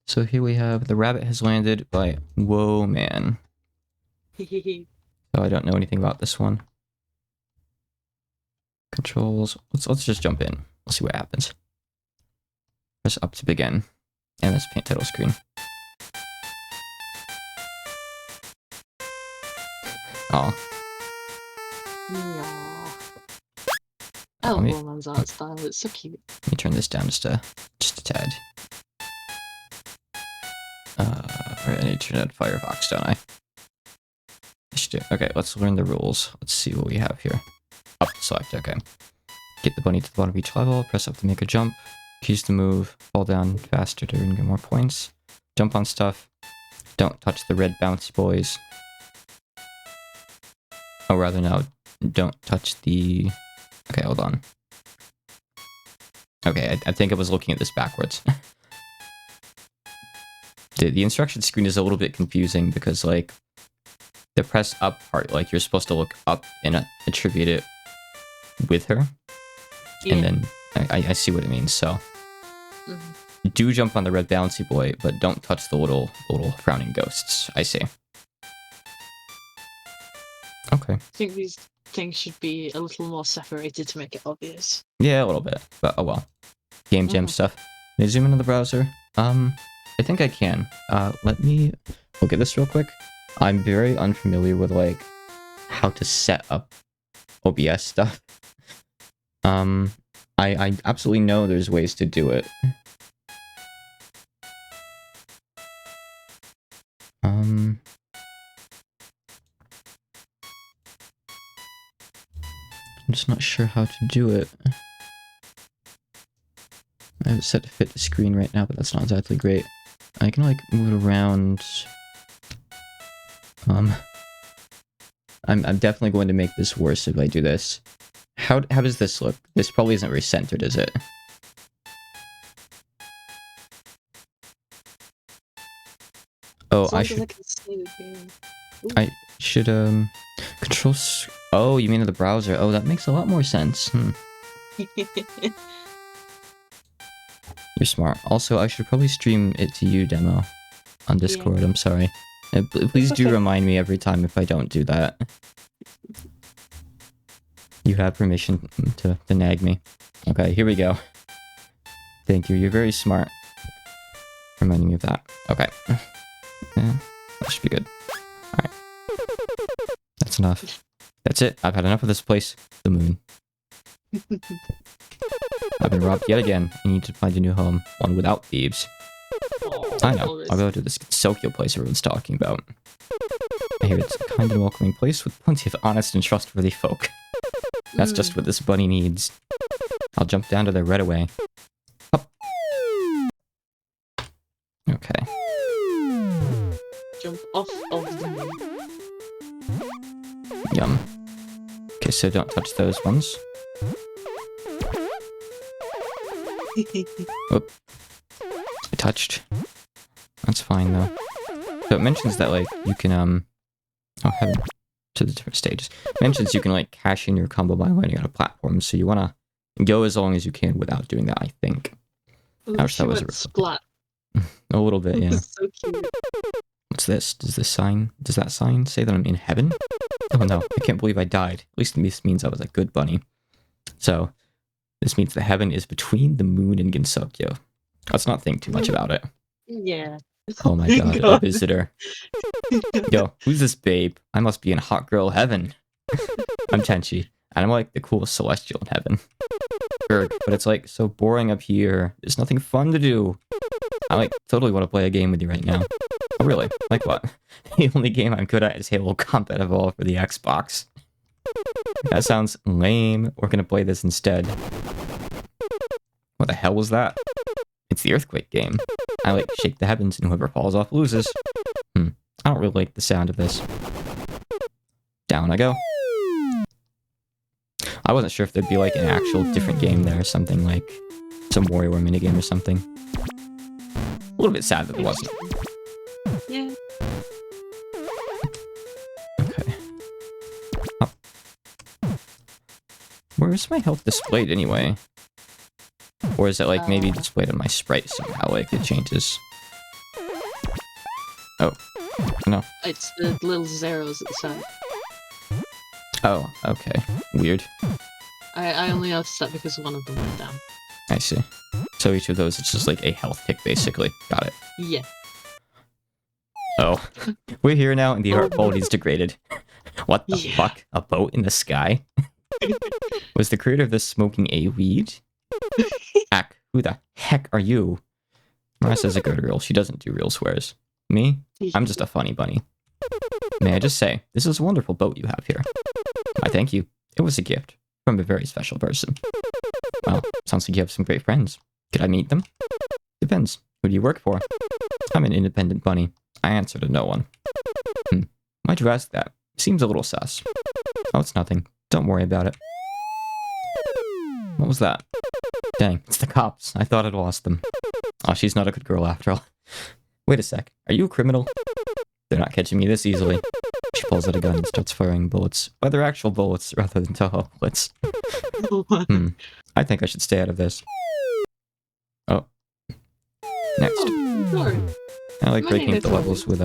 So here we have the rabbit has landed by Whoa Man. Oh, I don't know anything about this one. Controls. Let's just jump in. We'll see what happens. Press up to begin. And let's paint title screen. Oh.
Yeah. Oh, woman's art style. It's so cute.
Let me turn this down just a tad. Right, I need to turn on Firefox, don't I? I should do. Okay, let's learn the rules. Let's see what we have here. Up to select, okay. Get the bunny to the bottom of each level, press up to make a jump, use to move, fall down faster to get more points, jump on stuff, don't touch the red bouncy boys. Oh, rather no, don't touch the... Okay, hold on. Okay, I think I was looking at this backwards. The instruction screen is a little bit confusing because, like, the press up part, like, you're supposed to look up and attribute it with her. Yeah. And then I see what it means, so. Do jump on the red bouncy boy, but don't touch the little frowning ghosts. I see. Okay.
I think these things should be a little more separated to make it obvious.
Yeah, a little bit, but oh well. Game Jam stuff. May I zoom into the browser? I think I can. Let me look at this real quick. I'm very unfamiliar with, like, how to set up OBS stuff. I absolutely know there's ways to do it. I'm just not sure how to do it. I have it set to fit the screen right now, but that's not exactly great. I can, like, move it around. I'm definitely going to make this worse if I do this. How does this look? This probably isn't very centered, is it? Oh, I should... I should, control... Oh, you mean in the browser. Oh, that makes a lot more sense. You're smart. Also, I should probably stream it to you, Demo, on Discord. Yeah. I'm sorry. Please do remind me every time if I don't do that. You have permission to nag me. Okay, here we go. Thank you. You're very smart. Reminding me of that. Okay. Yeah, that should be good. Alright. That's enough. That's it. I've had enough of this place. The moon. I've been robbed yet again. I need to find a new home. One without thieves. I know. I'll go to this gensokyo place everyone's talking about. I hear it's a kind and welcoming place with plenty of honest and trustworthy folk. That's just what this bunny needs. I'll jump down to there right away. Up. Okay.
Jump off of the moon.
Yum. Okay, so don't touch those ones. Oop. I touched. That's fine though. So it mentions that, like, you can oh, heaven. To the different stages. It mentions you can, like, cash in your combo by landing on a platform, so you wanna go as long as you can without doing that, I think.
Ouch, that was a splat.
A little bit, yeah.
So cute.
What's this? Does that sign say that I'm in heaven? Oh no, I can't believe I died. At least this means I was a good bunny. So this means the heaven is between the moon and Gensokyo. Let's not think too much about it.
Yeah.
Oh my god, a visitor. Yo, who's this babe? I must be in hot girl heaven. I'm Tenchi, and I'm like the coolest celestial in heaven. Berg, but it's like so boring up here. There's nothing fun to do. I like totally want to play a game with you right now. Oh really? Like what? The only game I'm good at is Halo Combat Evolved for the Xbox. That sounds lame. We're gonna play this instead. What the hell was that? It's the Earthquake game. I like shake the heavens and whoever falls off loses. I don't really like the sound of this. Down I go. I wasn't sure if there'd be like an actual different game there or something, like some WarioWare minigame or something. A little bit sad that there wasn't.
Yeah.
Okay. Oh. Where's my health displayed anyway? Or is it like maybe displayed on my sprite somehow, like it changes? Oh, no.
It's the little zeros at the side.
Oh, okay. Weird.
I only noticed that because one of them went down.
I see. So each of those is just like a health tick, basically. Got it.
Yeah.
Oh. We're here now and the art quality is degraded. What the
Yeah.
fuck? A boat in the sky? Was the creator of this smoking a weed? Ack, who the heck are you? Marisa's a good girl. She doesn't do real swears. Me? I'm just a funny bunny. May I just say, this is a wonderful boat you have here. I thank you. It was a gift from a very special person. Well, sounds like you have some great friends. Could I meet them? Depends. Who do you work for? I'm an independent bunny. I answer to no one. Why'd you ask that? Seems a little sus. Oh, it's nothing. Don't worry about it. What was that? Dang, it's the cops. I thought I'd lost them. Oh, she's not a good girl after all. Wait a sec. Are you a criminal? They're not catching me this easily. She pulls out a gun and starts firing bullets. But they're actual bullets rather than Touhou bullets. I think I should stay out of this. Oh. Next.
Sorry.
I like
My
breaking
name
up the
is
levels with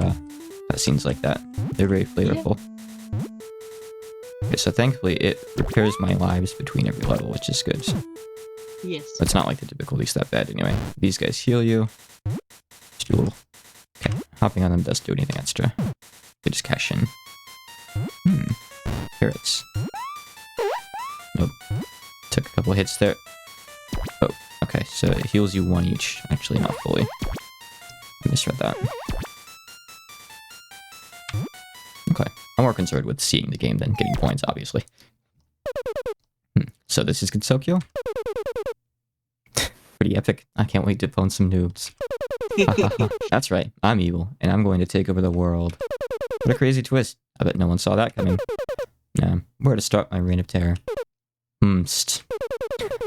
scenes like that. They're very flavorful. Okay, so thankfully it repairs my lives between every level, which is good.
Yes.
But it's not like the typical least that bad anyway. These guys heal you. Just do a little... Okay, hopping on them doesn't do anything extra. They just cash in. Carrots. Nope. Took a couple hits there. Oh, okay, so it heals you one each. Actually, not fully. I misread that. Okay, I'm more concerned with seeing the game than getting points, obviously. So this is gensokyo? Pretty epic. I can't wait to phone some noobs. That's right, I'm evil, and I'm going to take over the world. What a crazy twist. I bet no one saw that coming. Nah, where to start my reign of terror? I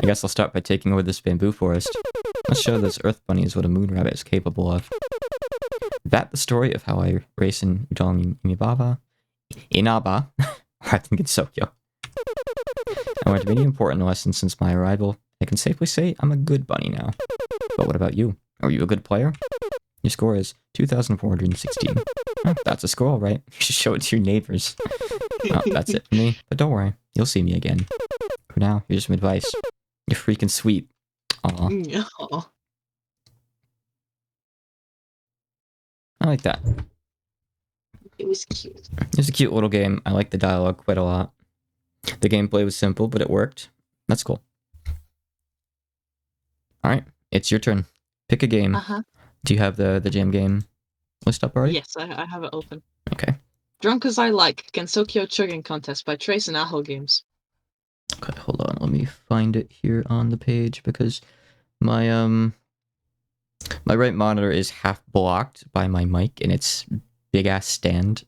guess I'll start by taking over this bamboo forest. Let's show those earth bunnies what a moon rabbit is capable of. That the story of how I race in Udon Inaba, rather than gensokyo. I learned many important lessons since my arrival. I can safely say I'm a good bunny now. But what about you? Are you a good player? Your score is 2,416. Oh, that's a score, right? You should show it to your neighbors. Oh, that's it for me. But don't worry, you'll see me again. For now, here's some advice. You're freaking sweet. Aw.
Aw.
I like that.
It was cute.
It's a cute little game. I like the dialogue quite a lot. The gameplay was simple, but it worked. That's cool. Alright, it's your turn. Pick a game. Do you have the jam game list up already?
Yes, I have it open.
Okay.
Drunk as I Like, Gensokyo Chugging Contest by Trace and Aho Games.
Okay, hold on. Let me find it here on the page because my my right monitor is half blocked by my mic and its big ass stand.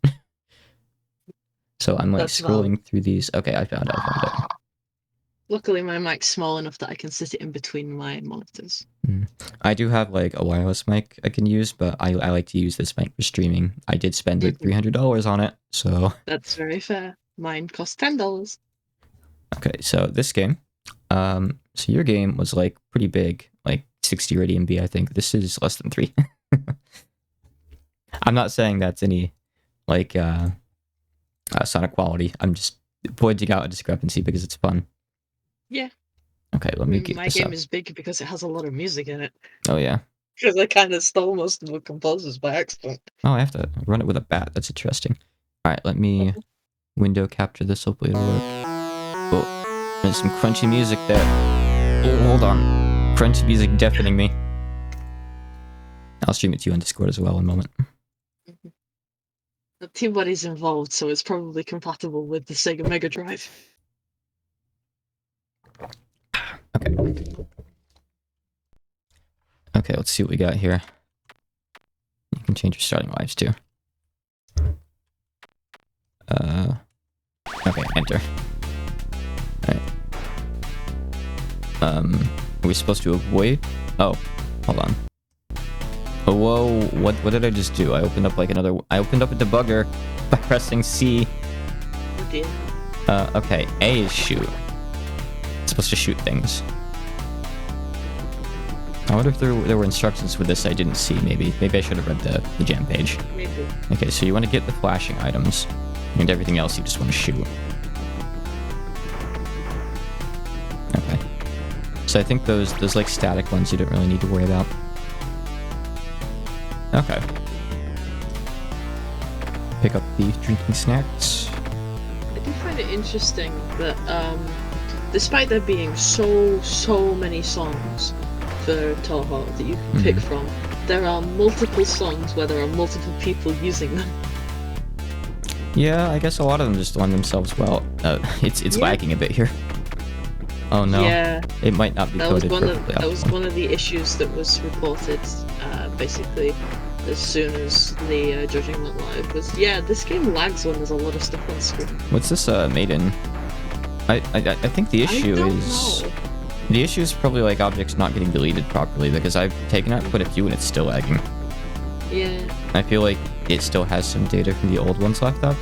So I'm like scrolling through these. Okay, I found it.
Luckily, my mic's small enough that I can sit it in between my monitors.
I do have like a wireless mic I can use, but I like to use this mic for streaming. I did spend like $300 on it, so...
That's very fair. Mine cost $10.
Okay, so this game. So your game was like pretty big, like 60 or 80 MB, I think. This is less than 3. I'm not saying that's any like sonic quality. I'm just pointing out a discrepancy because it's fun.
Yeah.
Okay, let me get
my
this
game
up.
is big because it has a lot of music in it.
Oh yeah.
Because I kind of stole most of the composers by accident.
Oh, I have to run it with a bat. That's interesting. All right, let me window capture this. Hopefully it'll work. Oh, there's some crunchy music there. Oh, hold on. Crunchy music deafening me. I'll stream it to you on Discord as well in a moment.
The tboddy's involved, so it's probably compatible with the Sega Mega Drive.
Okay. Okay, let's see what we got here. can change your starting lives too. Okay, enter. Alright. Are we supposed to avoid? Oh, hold on. Oh, whoa, what did I just do? I opened up like another... I opened up a debugger by pressing C.
Oh dear.
Okay, A is shoot. It's supposed to shoot things. I wonder if there were instructions for this I didn't see, maybe. Maybe I should have read the jam page.
Maybe.
Okay, so you want to get the flashing items, and everything else you just want to shoot. Okay. So I think those like static ones you don't really need to worry about. Okay. Pick up the drinking snacks.
I do find it interesting that, despite there being so many songs for Touhou that you can pick from, there are multiple songs where there are multiple people using them.
Yeah, I guess a lot of them just lend themselves well. It's lagging a bit here. Oh no.
Yeah.
It might not be coded perfectly.
That was one of the issues that was reported, basically, as soon as the judging went live. Was this game lags when there's a lot of stuff on screen.
What's this made in? I think the issue is...
know.
The issue is probably like objects not getting deleted properly, because I've taken out quite a few and it's still lagging.
Yeah.
I feel like it still has some data from the old ones left up.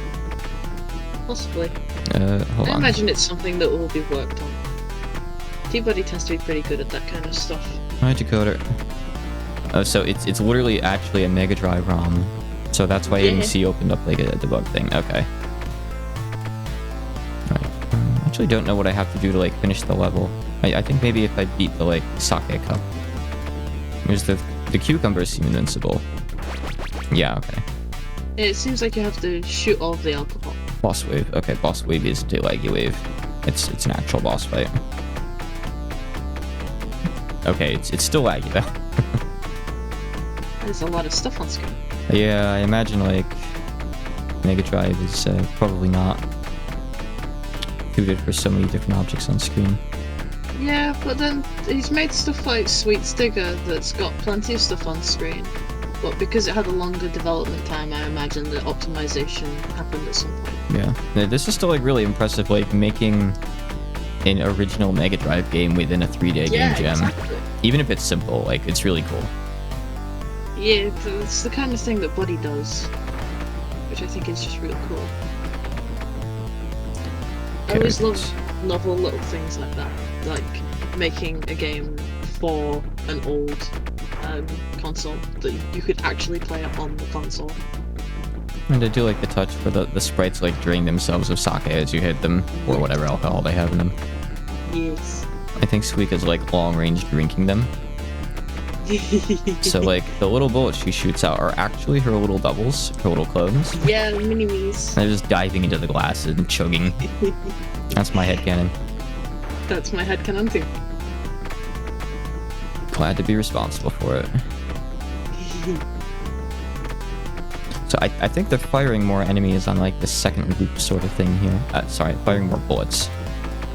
Possibly.
Hold on.
I imagine it's something that will be worked on. tboddy tends to be pretty good at that kind of stuff.
Decoder. Oh, so it's literally actually a Mega Drive ROM. So that's why AMC opened up like a debug thing. Okay. Right. I actually don't know what I have to do to like finish the level. I think maybe if I beat the like sake cup. There's the cucumbers seem invincible. Yeah, okay.
It seems like you have to shoot all of the alcohol.
Boss wave. Okay, boss wave is the laggy wave. It's an actual boss fight. Okay, it's still laggy though.
There's a lot of stuff on screen.
Yeah, I imagine like Mega Drive is probably not suited for so many different objects on screen.
Yeah, but then he's made stuff like Sweet Stigger that's got plenty of stuff on screen. But because it had a longer development time, I imagine that optimization happened at some point.
Yeah, this is still like really impressive, like making an original Mega Drive game within a 3-day game jam.
Exactly.
Even if it's simple, like it's really cool.
Yeah, it's the kind of thing that Buddy does, which I think is just real cool. I always love novel little things like that, like making a game for an old console that you could actually play it on the console.
And I do like the touch where the sprites like drain themselves of sake as you hit them, or whatever alcohol they have in them.
Yes.
I think Suika's like long-range drinking them. So like the little bullets she shoots out are actually her little doubles, her little clones.
Yeah, mini-me's.
They're just diving into the glass and chugging. That's my headcanon.
That's my headcanon too.
Glad to be responsible for it. So I think they're firing more enemies on like the second loop sort of thing here. Sorry, firing more bullets.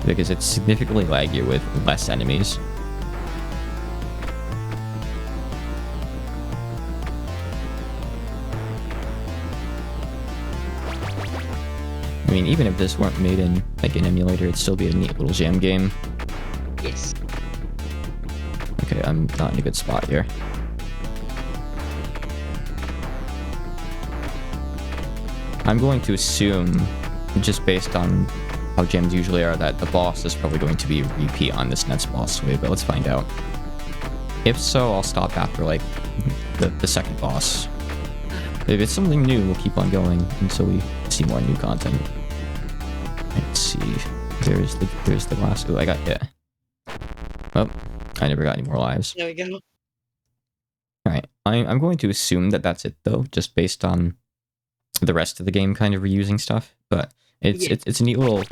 Because it's significantly laggier with less enemies. I mean, even if this weren't made in like an emulator, it'd still be a neat little jam game.
Yes.
Okay, I'm not in a good spot here. I'm going to assume, just based on how jams usually are, that the boss is probably going to be a repeat on this next boss wave, but let's find out. If so, I'll stop after like the second boss. If it's something new, we'll keep on going until we see more new content. Let's see. There's the last. Ooh, I got hit. Oh, I never got any more lives.
There we go.
Alright, I'm going to assume that that's it though, just based on the rest of the game kind of reusing stuff. But it's a neat little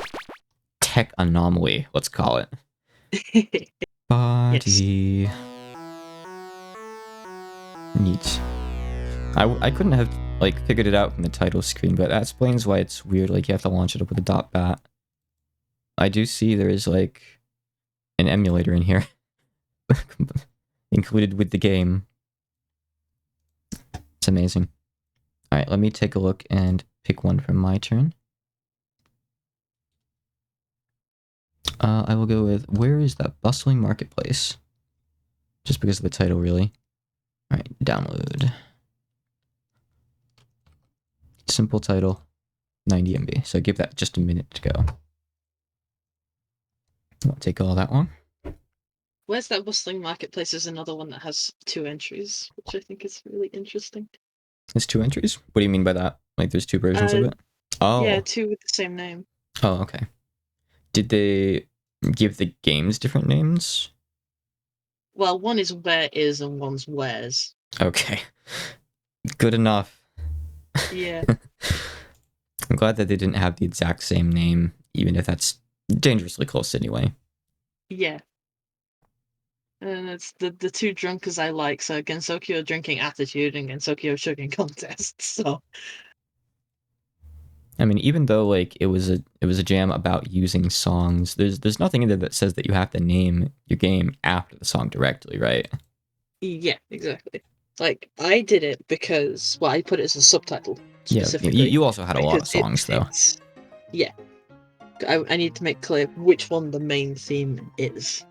tech anomaly, let's call it. Body. Yes. Neat. I couldn't have like figured it out from the title screen, but that explains why it's weird, like you have to launch it up with a .bat. I do see there is like an emulator in here included with the game. It's amazing. All right, let me take a look and pick one from my turn. I will go with, where is that Bustling Marketplace? Just because of the title, really. All right, download. Simple title, 90 MB. So give that just a minute to go. Won't take all that long.
Where's that Bustling Marketplace is another one that has 2 entries, which I think is really interesting.
There's 2 entries? What do you mean by that? Like there's 2 versions of it? Oh.
Yeah, 2 with the same name.
Oh, okay. Did they give the games different names?
Well, one is Where Is and one's Where's.
Okay. Good enough.
Yeah.
I'm glad that they didn't have the exact same name, even if that's dangerously close anyway.
Yeah. And it's the 2 drunkers I like, so Gensokyo Drinking Attitude and Gensokyo Chugging Contest, so...
I mean, even though like it was a jam about using songs, there's nothing in there that says that you have to name your game after the song directly, right?
Yeah, exactly. Like, I did it because, well, I put it as a subtitle,
Yeah,
specifically.
you also had a lot of songs, though.
Yeah. I need to make clear which one the main theme is.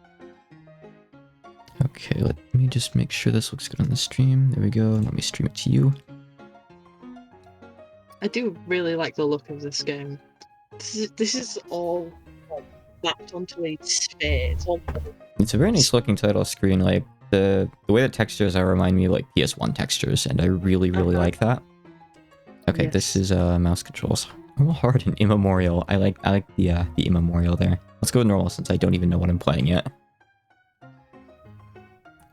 Okay, let me just make sure this looks good on the stream. There we go. Let me stream it to you.
I do really like the look of this game. This is all mapped onto a sphere.
It's a very nice looking title screen. Like the way the textures are remind me of like PS1 textures, and I really like that. Okay, yes. This is mouse controls. A little hard in immemorial. I like the immemorial there. Let's go with normal since I don't even know what I'm playing yet.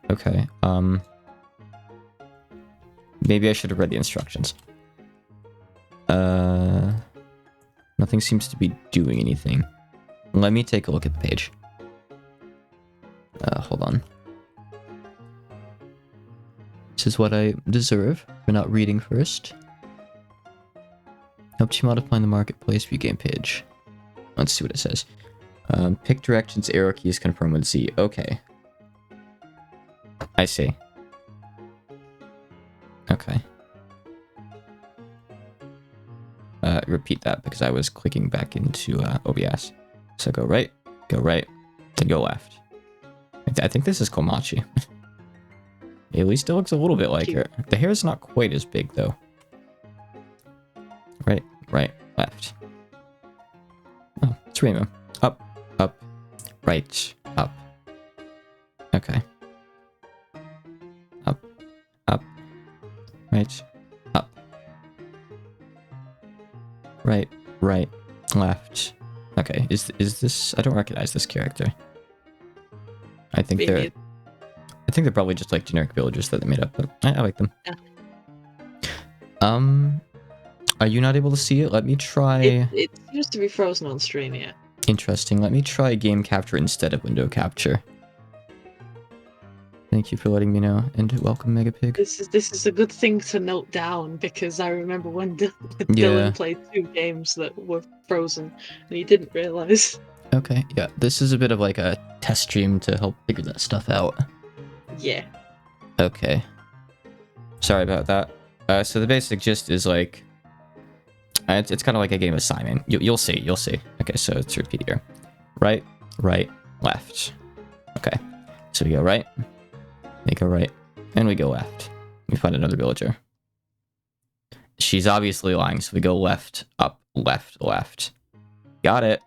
Okay. Maybe I should have read the instructions. Nothing seems to be doing anything. Let me take a look at the page. Hold on. This is what I deserve for not reading first. Helps you modify the marketplace view game page. Let's see what it says. Pick directions, arrow keys, confirm with Z. Okay. I see. Okay. Repeat that because I was clicking back into OBS. So go right, then go left. I think this is Komachi. At least it looks a little bit like her. The hair is not quite as big though. Right, left. Oh, it's Reimu. Up, right, up. Okay. Up, right, up. Right, left. Okay, is this? I don't recognize this character. I think they're probably just like generic villagers that they made up, but I like them. Yeah. Are you not able to see it? Let me try...
It seems to be frozen on stream, yeah.
Interesting. Let me try game capture instead of window capture. Thank you for letting me know, and welcome, Megapig.
This is a good thing to note down, because I remember when Dylan played 2 games that were frozen, and he didn't realize.
Okay, yeah. This is a bit of like a test stream to help figure that stuff out.
Yeah.
Okay. Sorry about that. So the basic gist is like... It's kind of like a game assignment. You'll see. Okay, so let's repeat here. Right, left. Okay, so we go right, we go right, and we go left. We find another villager. She's obviously lying, so we go left, up, left. Got it.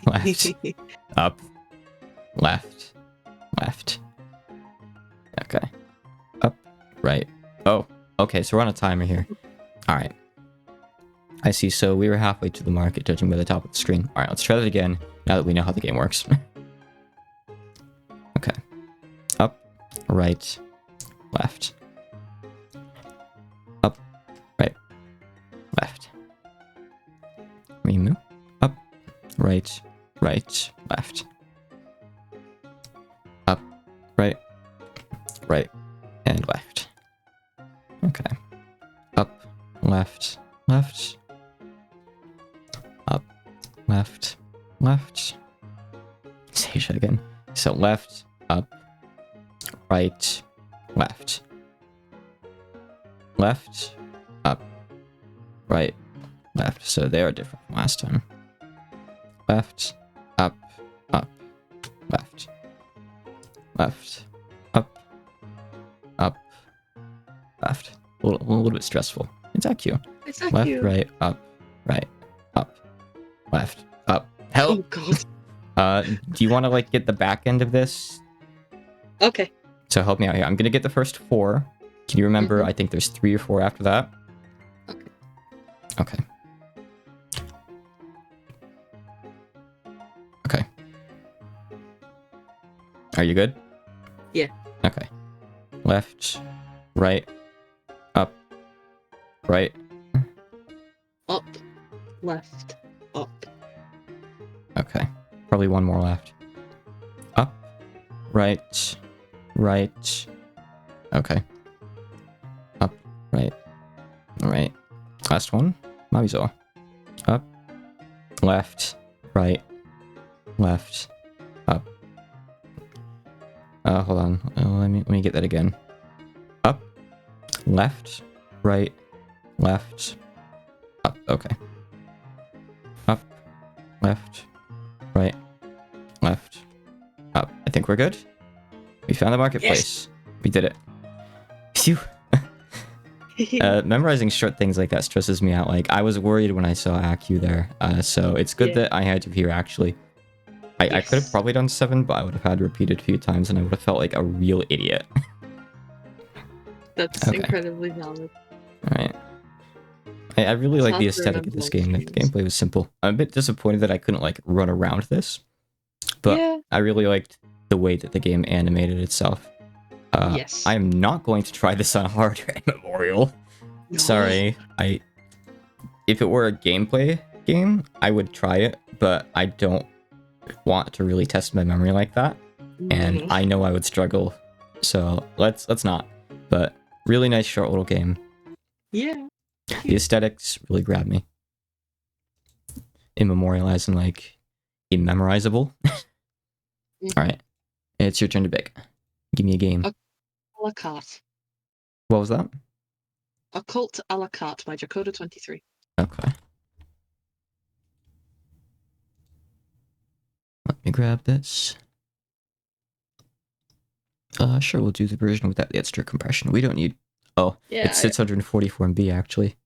Left, up, left. Okay. Up, right. Oh, okay, so we're on a timer here. All right. I see, so we were halfway to the market, judging by the top of the screen. Alright, let's try that again, now that we know how the game works. Okay. Up, right, left. Up, right, left. Reimu. Up, right, left. Up, right, and left. Okay. Up, left. Up, left. Say shit again. So left, up, right, left. left, up, right, left. So they are different from last time. Left, up, left, left, up, left. A little bit stressful. It's that cute.
It's not
Left,
cute.
right, up, left, up. Help!
Oh god.
Do you want to like get the back end of this?
Okay.
So help me out here. I'm gonna get the first 4. Can you remember? I think there's 3 or 4 after that.
Okay.
Okay. Okay. Are you good?
Yeah.
Okay. Left, right, up, right.
Up, left, up.
Okay. Probably one more left. Up, right, right. Okay. Up, right, right. Last one. Mabizo. Up, left, right, left, up. Hold on. Let me get that again. Up, left, right, left, up. Okay. Up, left, right, left, up. I think we're good. We found the marketplace. Yes. We did it. Phew. Memorizing short things like that stresses me out. Like, I was worried when I saw Accu there. So it's good that I had you here, actually. I could have probably done 7, but I would have had to repeat it a few times, and I would have felt like a real idiot.
That's incredibly valid.
Alright. I really like the aesthetic of this game. The gameplay was simple. I'm a bit disappointed that I couldn't, like, run around this. But I really liked the way that the game animated itself.
Yes.
I am not going to try this on hard at Memorial. No. Sorry. If it were a gameplay game, I would try it, but I don't want to really test my memory like that. And I know I would struggle. So let's not. But really nice short little game.
Yeah.
The aesthetics really grabbed me. Immemorialized and like immemorizable. Alright. It's your turn to pick. Give me a game.
A la carte.
What was that?
Occult a la carte by Jacoda23.
Okay. Let me grab this. Sure, we'll do the version without the extra compression. We don't need... Oh, yeah, it's 644 MB, actually.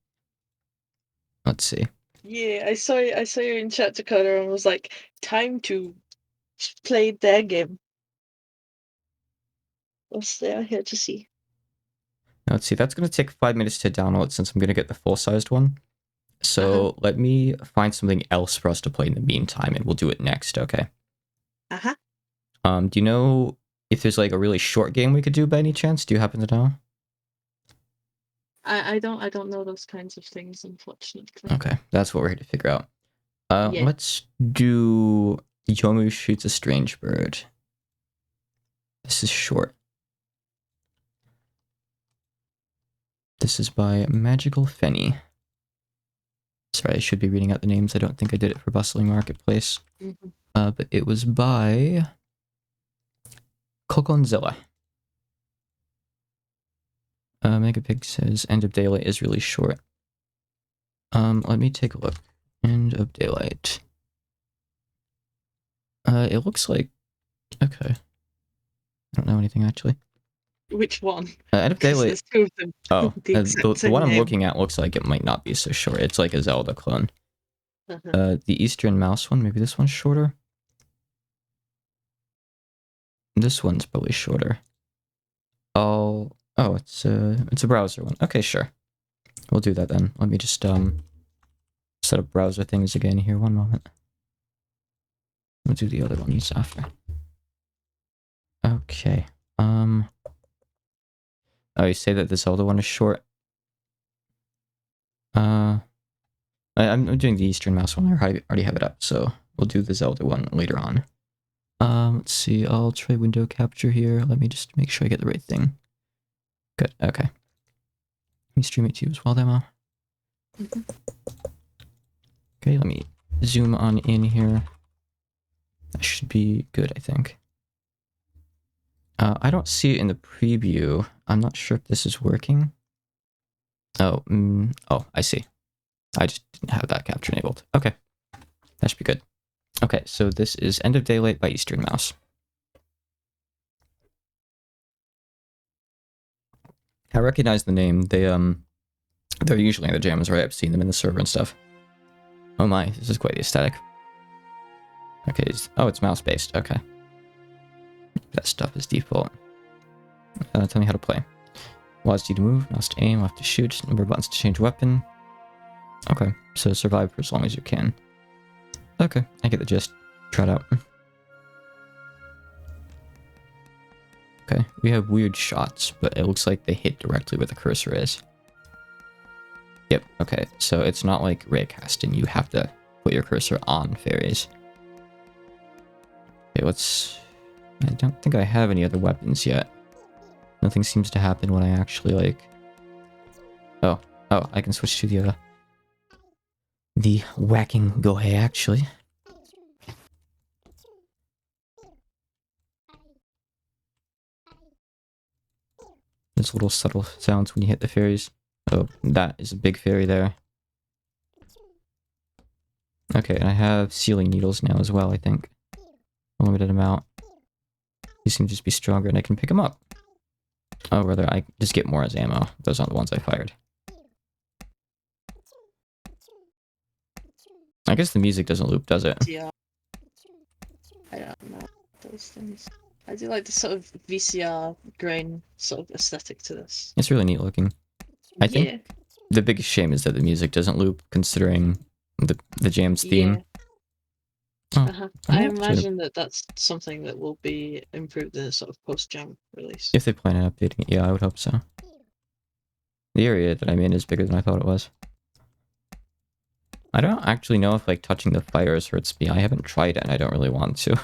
Let's see.
Yeah, I saw you in chat, Dakota, and was like, time to play their game. What's there here to see?
Now, let's see, that's going to take 5 minutes to download since I'm going to get the full-sized one. So let me find something else for us to play in the meantime, and we'll do it next, okay? Do you know if there's like a really short game we could do by any chance? Do you happen to know?
I don't know those kinds of things, unfortunately.
Okay, that's what we're here to figure out. Let's do Youmu Shoots a Strange Bird. This is short. This is by magicalfeyfenny. Sorry, I should be reading out the names. I don't think I did it for Bustling Marketplace. But it was by Coconzilla. Megapig says End of Daylight is really short. Let me take a look. End of Daylight. It looks like... Okay. I don't know anything, actually.
Which one?
End of Daylight...
There's 2 of them.
Oh, the one I'm looking at looks like it might not be so short. It's like a Zelda clone. The EasternMouse one, maybe this one's shorter? This one's probably shorter. Oh, it's a browser one. Okay, sure. We'll do that then. Let me just set up browser things again here. One moment. We'll do the other ones after. Okay. Oh, you say that the Zelda one is short? I'm doing the EasternMouse one. I already have it up, so we'll do the Zelda one later on. Let's see. I'll try window capture here. Let me just make sure I get the right thing. Good. Okay. Let me stream it to you as well, demo. Okay, let me zoom on in here. That should be good, I think. I don't see it in the preview. I'm not sure if this is working. Oh, oh, I see. I just didn't have that capture enabled. Okay, that should be good. Okay, so this is End of Daylight by EasternMouse. I recognize the name. They're usually in the jams, right? I've seen them in the server and stuff. Oh my, this is quite the aesthetic. Okay, it's mouse-based. Okay. That stuff is default. Tell me how to play. WASD to move, mouse to aim, left to shoot, number of buttons to change weapon. Okay, so survive for as long as you can. Okay, I get the gist. Try it out. Okay, we have weird shots, but it looks like they hit directly where the cursor is. Yep, okay, so it's not like raycasting, you have to put your cursor on fairies. Okay, I don't think I have any other weapons yet. Nothing seems to happen when I actually, like... Oh, I can switch to the whacking gohei, actually. There's little subtle sounds when you hit the fairies. Oh, that is a big fairy there. Okay, and I have sealing needles now as well, I think. A limited amount. These seem to just be stronger and I can pick them up. Oh, rather, I just get more as ammo. Those aren't the ones I fired. I guess the music doesn't loop, does it?
Yeah. I don't know those things. I do like the sort of VCR grain sort of aesthetic to this.
It's really neat looking. I think the biggest shame is that the music doesn't loop, considering the jam's theme.
Yeah. I imagine that's something that will be improved in a sort of post-jam release.
If they plan on updating it, yeah, I would hope so. The area that I'm in is bigger than I thought it was. I don't actually know if, like, touching the fires hurts me. I haven't tried it, and I don't really want to.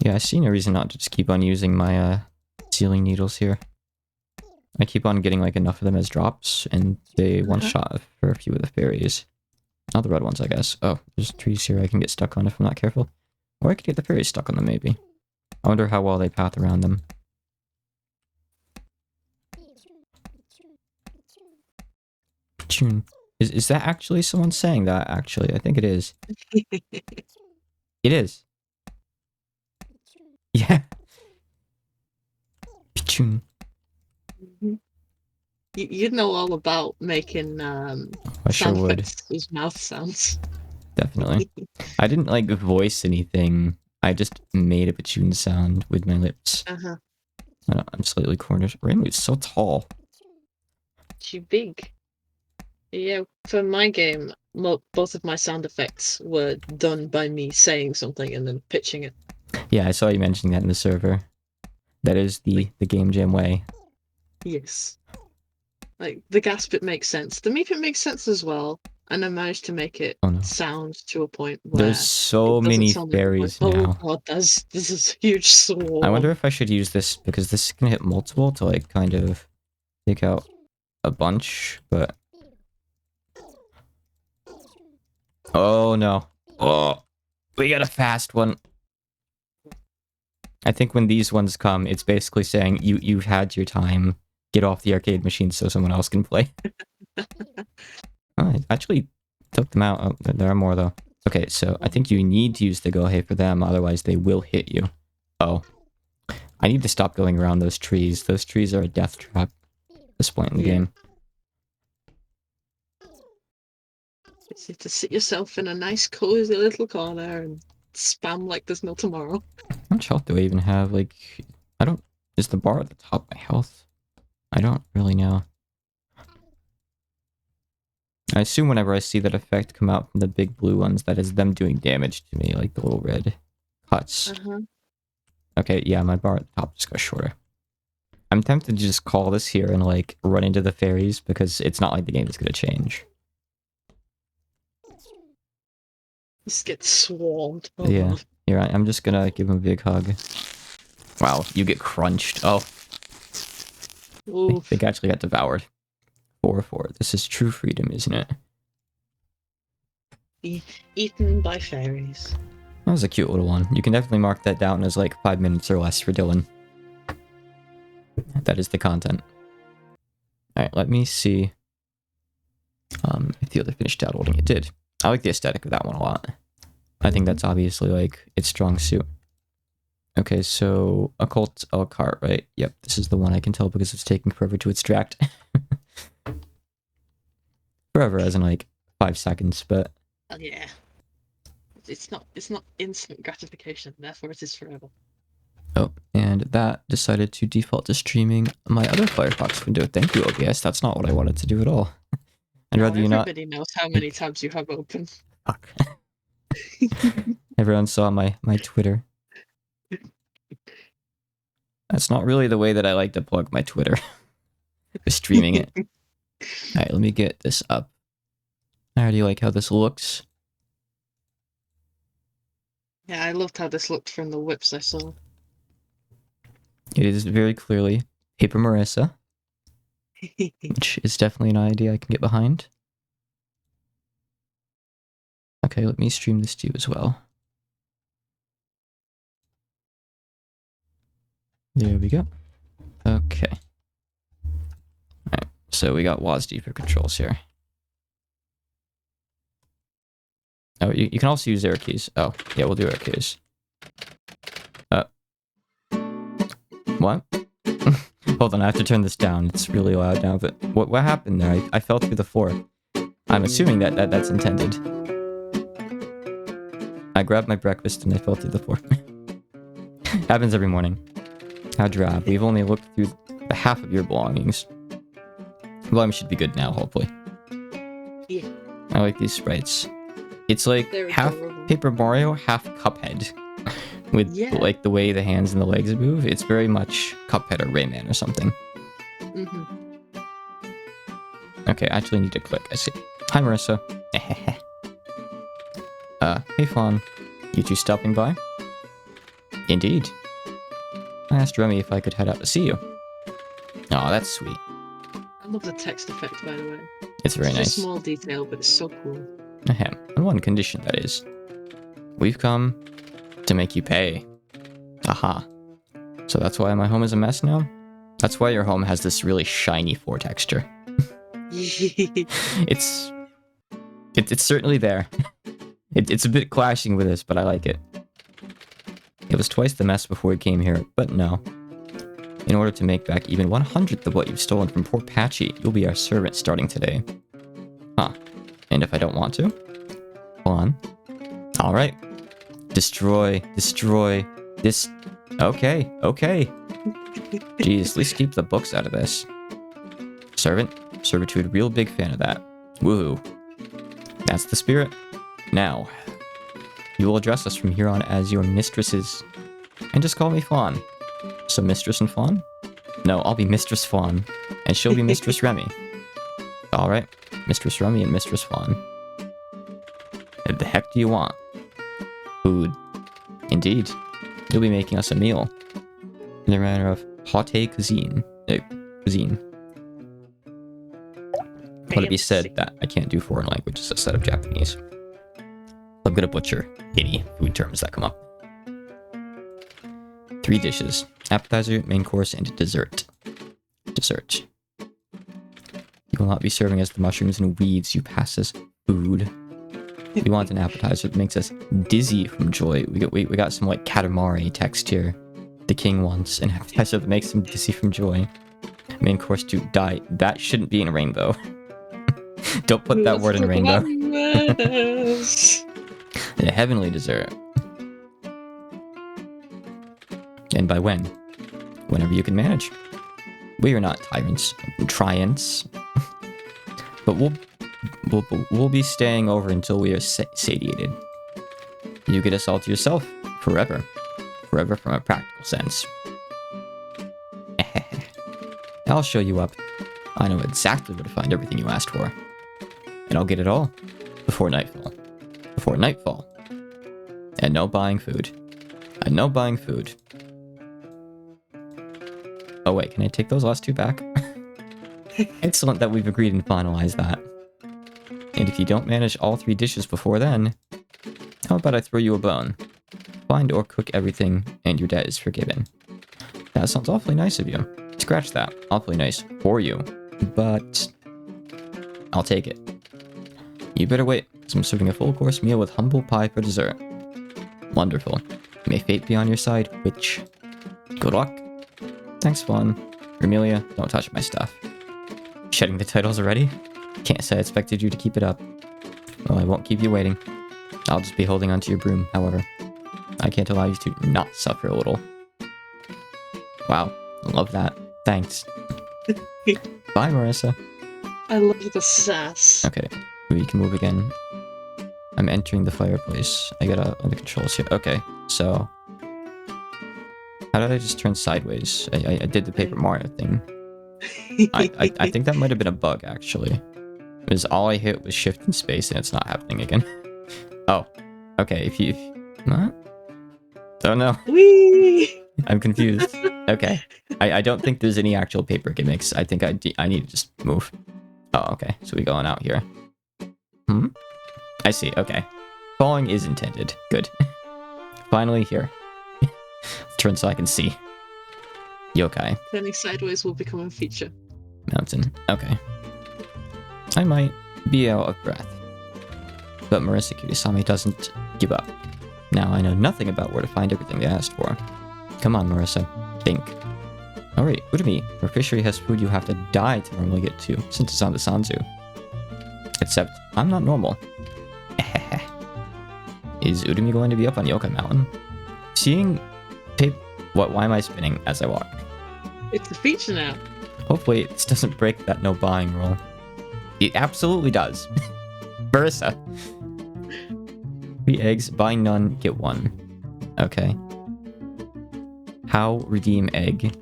Yeah, I see no reason not to just keep on using my, sealing needles here. I keep on getting, like, enough of them as drops, and they one-shot for a few of the fairies. Not the red ones, I guess. Oh, there's trees here I can get stuck on if I'm not careful. Or I could get the fairies stuck on them, maybe. I wonder how well they path around them. Tune. Is that actually someone saying that, actually? I think it is. It is. Yeah. Tune.
You know all about making
I sure would.
Those mouth sounds.
Definitely. I didn't, like, voice anything. I just made a Pachun sound with my lips. I'm slightly cornered. Rainbow's so tall.
Too big. Yeah, for my game, both of my sound effects were done by me saying something and then pitching it.
Yeah, I saw you mentioning that in the server. That is the Game Jam way.
Yes. Like, the gas bit makes sense. The meat bit makes sense as well. And I managed to make it sound to a point where...
There's so many fairies now.
Oh god, this is a huge swarm.
I wonder if I should use this, because this can hit multiple to, like, kind of take out a bunch, but... Oh, no. Oh, we got a fast one. I think when these ones come, it's basically saying, you've had your time. Get off the arcade machine so someone else can play. I actually took them out. Oh, there are more, though. Okay, so I think you need to use the gohei for them, otherwise they will hit you. Oh. I need to stop going around those trees. Those trees are a death trap at this point in the game.
You have to sit yourself in a nice, cozy little corner and spam like there's no tomorrow.
How much health do I even have? Like, I don't... Is the bar at the top of my health? I don't really know. I assume whenever I see that effect come out from the big blue ones, that is them doing damage to me, like the little red cuts. Okay, yeah, my bar at the top just got shorter. I'm tempted to just call this here and, like, run into the fairies, because it's not like the game is going to change.
Just get swarmed.
Oh, yeah, you're right. I'm just gonna give him a big hug. Wow, you get crunched. Oh. I think I actually got devoured. 4-4. This is true freedom, isn't it?
Eaten by fairies.
That was a cute little one. You can definitely mark that down as like 5 minutes or less for Dylan. That is the content. Alright, let me see if the other finished downloading. It did. I like the aesthetic of that one a lot. I think that's obviously like its strong suit. Okay, so Occult Carte, right? Yep, this is the one I can tell because it's taking forever to extract. Forever as in like 5 seconds, but...
Oh, yeah. It's not instant gratification, therefore it is forever.
Oh, and that decided to default to streaming my other Firefox window. Thank you, OBS. That's not what I wanted to do at all. I'd rather you not...
Everybody knows how many tabs you have open.
Fuck. Everyone saw my Twitter. That's not really the way that I like to plug my Twitter. Streaming it. Alright, let me get this up. I already like how this looks.
Yeah, I loved how this looked from the whips I saw.
It is very clearly Paper Marissa, which is definitely an idea I can get behind. Okay, let me stream this to you as well. There we go. Okay. Alright, so we got WASD for controls here. Oh, you can also use arrow keys. Oh, yeah, we'll do arrow keys. What? Hold on, I have to turn this down. It's really loud now, but what happened there? I fell through the floor. I'm assuming that's intended. I grabbed my breakfast and I fell through the floor. Happens every morning. How drab. We've only looked through the half of your belongings. Volume should be good now, hopefully.
Yeah.
I like these sprites. It's like half Paper Mario, half Cuphead. With like the way the hands and the legs move. It's very much Cuphead or Rayman or something.
Mm-hmm.
Okay, I actually need to click. I see. Hi, Marissa. Hey, Fawn. You two stopping by? Indeed. I asked Remy if I could head out to see you. Oh, that's sweet.
I love the text effect, by the way.
It's very nice.
It's a small detail, but it's so cool.
Ahem. On one condition, that is. We've come to make you pay. Aha. So that's why my home is a mess now? That's why your home has this really shiny floor texture. It's certainly there. It's a bit clashing with this, but I like it. It was twice the mess before we came here, but no. In order to make back even 100th of what you've stolen from poor Patchy, you'll be our servant starting today. Huh. And if I don't want to? Hold on. Alright. Destroy. This... Okay. Jeez, at least keep the books out of this. Servant. Servitude, real big fan of that. Woohoo. That's the spirit. Now, you will address us from here on as your mistresses. And just call me Fawn. So Mistress and Fawn? No, I'll be Mistress Fawn. And she'll be Mistress Remy. Alright, Mistress Remy and Mistress Fawn. What the heck do you want? Food. Indeed. You'll be making us a meal. In the manner of haute cuisine. Cuisine. Let it be said that I can't do foreign languages instead of Japanese. I'm gonna butcher any food terms that come up. 3 dishes. Appetizer, main course, and dessert. Dessert. You will not be serving us the mushrooms and weeds you pass as food. We want an appetizer that makes us dizzy from joy. We got some like Katamari text here. The king wants an appetizer that makes him dizzy from joy. Main course to die. That shouldn't be in rainbow. Don't put that word in rainbow. The heavenly dessert. And by when? Whenever you can manage. We are not tyrants, triumphs. But we'll be staying over until we are satiated. You get us all to yourself forever. Forever from a practical sense. I'll show you up. I know exactly where to find everything you asked for. And I'll get it all before nightfall. Before nightfall. And no buying food. And no buying food. Oh wait, can I take those last 2 back? Excellent that we've agreed and finalized that. And if you don't manage all 3 dishes before then, how about I throw you a bone? Find or cook everything and your debt is forgiven. That sounds awfully nice of you. To Scratch that. Awfully nice for you. But I'll take it. You better wait, because I'm serving a full-course meal with humble pie for dessert. Wonderful. May fate be on your side, witch. Good luck. Thanks, Fawn. Amelia, don't touch my stuff. Shedding the titles already? Can't say I expected you to keep it up. Well, I won't keep you waiting. I'll just be holding onto your broom, however. I can't allow you to not suffer a little. Wow, love that. Thanks. Bye, Marissa.
I love the sass.
Okay, we can move again. I'm entering the fireplace. I got all the controls here. Okay, so... How did I just turn sideways? I did the Paper Mario thing. I think that might have been a bug, actually. Because all I hit was shift and space, and it's not happening again. Oh, okay, if you... What? Oh no.
Whee!
I'm confused. Okay. I don't think there's any actual paper gimmicks. I think I need to just move. Oh, okay. So we going out here. I see. Okay. Falling is intended. Good. Finally here. Turn so I can see. Yokai.
Turning sideways will become a feature.
Mountain. Okay. I might be out of breath. But Marissa Kurisami doesn't give up. Now I know nothing about where to find everything they asked for. Come on, Marissa. Think. Alright, Urumi. Our fishery has food you have to die to normally get to, since it's on the Sanzu. Except, I'm not normal. Is Urumi going to be up on Yokai Mountain? Seeing... Why am I spinning as I walk?
It's a feature now.
Hopefully this doesn't break that no buying rule. It absolutely does. Marissa. 3 eggs, buy none, get 1. Okay. How redeem egg?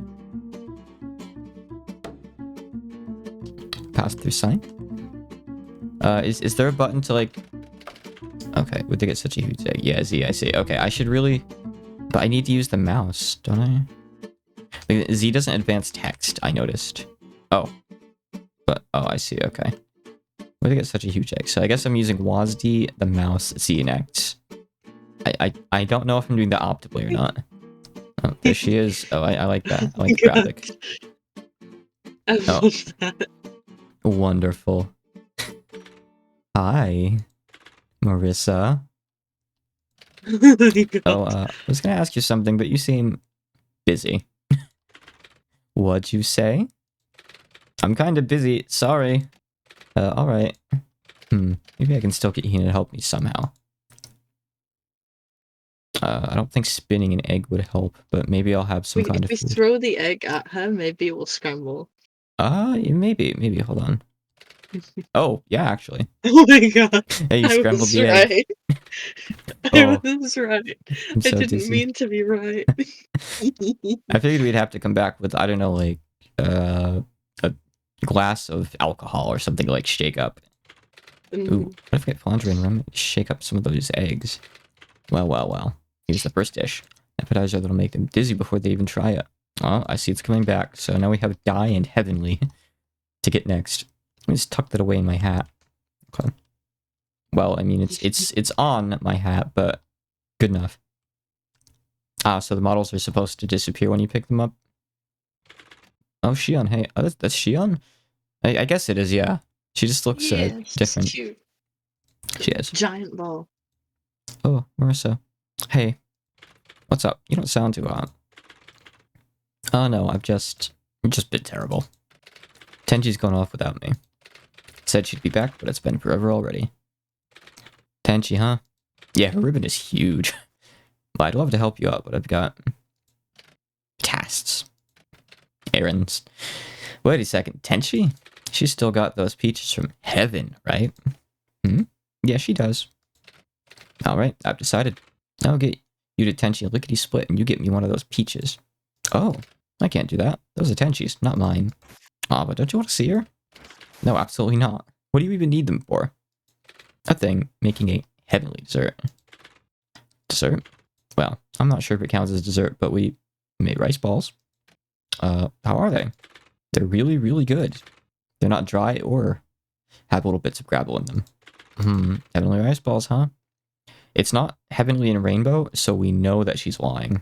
Pass through sign? Is there a button to like... Okay, would they get such a huge egg? Yeah, Z, I see. Okay, I should really... But I need to use the mouse, don't I? Like, Z doesn't advance text, I noticed. Oh. But, oh, I see, okay. Where did I get such a huge egg? So I guess I'm using WASD, the mouse, Z, and X. I don't know if I'm doing that optimally or not. Oh, there she is. Oh, I like that. I like the graphic.
I love that.
Wonderful. Hi, Marissa. I was gonna ask you something, but you seem busy. What'd you say? I'm kind of busy. Sorry. Alright. Maybe I can still get Hina to help me somehow. I don't think spinning an egg would help, but maybe I'll have some kind of
If we throw the egg at her, maybe it will scramble.
Maybe. Hold on. Oh, yeah, actually.
Oh my god.
Hey, you scrambled the
right.
egg.
I was right.
I'm so
I didn't
dizzy.
mean to be right.
I figured we'd have to come back with, I don't know, like, a glass of alcohol or something to, like, shake up. Ooh, what if I get Flandre and rum? Shake up some of those eggs. Well. Here's the first dish. Appetizer that'll make them dizzy before they even try it. Oh, I see it's coming back. So now we have Die and Heavenly to get next. Let me just tuck that away in my hat. Okay. Well, I mean, it's on my hat, but good enough. Ah, so the models are supposed to disappear when you pick them up? Oh, Shion, hey. Oh, that's Shion? I guess it is, yeah. She just looks different.
Cute.
She is.
Giant ball.
Oh, Marissa. Hey. What's up? You don't sound too hot. Oh no, I'm just been terrible. Tenji's gone off without me. Said she'd be back, but it's been forever already. Tenchi, huh? Yeah, her ribbon is huge. Well, I'd love to help you out, but I've got tasks. Errands. Wait a second, Tenchi? She's still got those peaches from heaven, right? Yeah, she does. Alright, I've decided. I'll get you to Tenchi lickety split, and you get me one of those peaches. Oh, I can't do that. Those are Tenchi's, not mine. Aw, but don't you want to see her? No, absolutely not. What do you even need them for? A thing, making a heavenly dessert. Dessert? Well, I'm not sure if it counts as dessert, but we made rice balls. How are they? They're really, really good. They're not dry or have little bits of gravel in them. Heavenly rice balls, huh? It's not heavenly and rainbow, so we know that she's lying.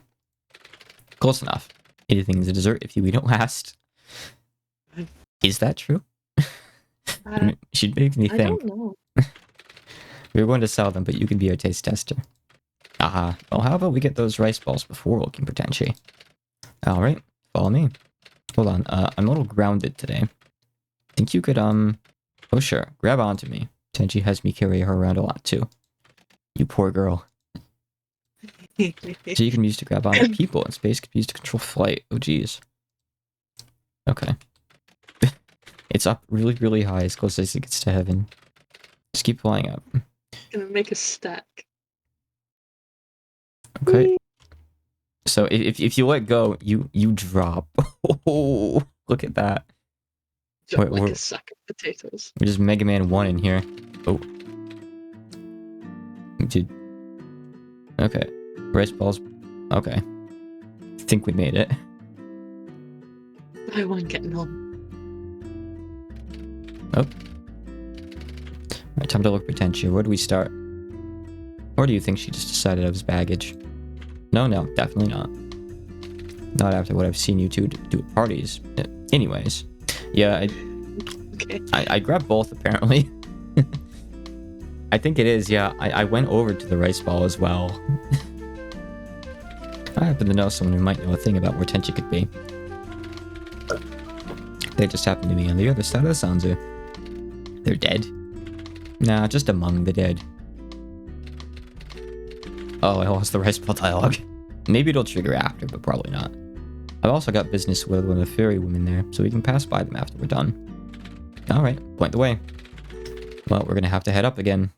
Close enough. Anything is a dessert if you eat it last. Is that true?
Uh,
She'd make me
I
think.
don't know.
We were going to sell them, but you can be our taste tester. Aha. Well, how about we get those rice balls before looking for Tenchi? Alright, follow me. Hold on, I'm a little grounded today. Think you could, oh sure, grab onto me. Tenchi has me carry her around a lot too. You poor girl. So you can use to grab onto people, and space can be used to control flight. Oh geez. Okay. It's up really, really high, as close as it gets to heaven. Just keep flying up.
Gonna make a stack.
Okay.
Whee!
So if you let go, you drop. Oh, look at that.
Drop
Wait,
like a sack of potatoes.
We're just Mega Man 1 in here. Oh. Dude. Okay. Rice balls. Okay. Think we made it.
I want getting home.
Oh. Alright, time to look for Tenchi. Where do we start? Or do you think she just decided it was baggage? No, definitely not. Not after what I've seen you two do at parties. Anyways. Yeah,
Okay.
I grabbed both, apparently. I think it is, yeah. I went over to the rice ball as well. I happen to know someone who might know a thing about where Tenchi could be. They just happen to be on the other side of the Sanzu. They're dead? Nah, just among the dead. Oh, I lost the rice ball dialogue. Maybe it'll trigger after, but probably not. I've also got business with one of the fairy women there, so we can pass by them after we're done. Alright, point the way. Well, we're gonna have to head up again.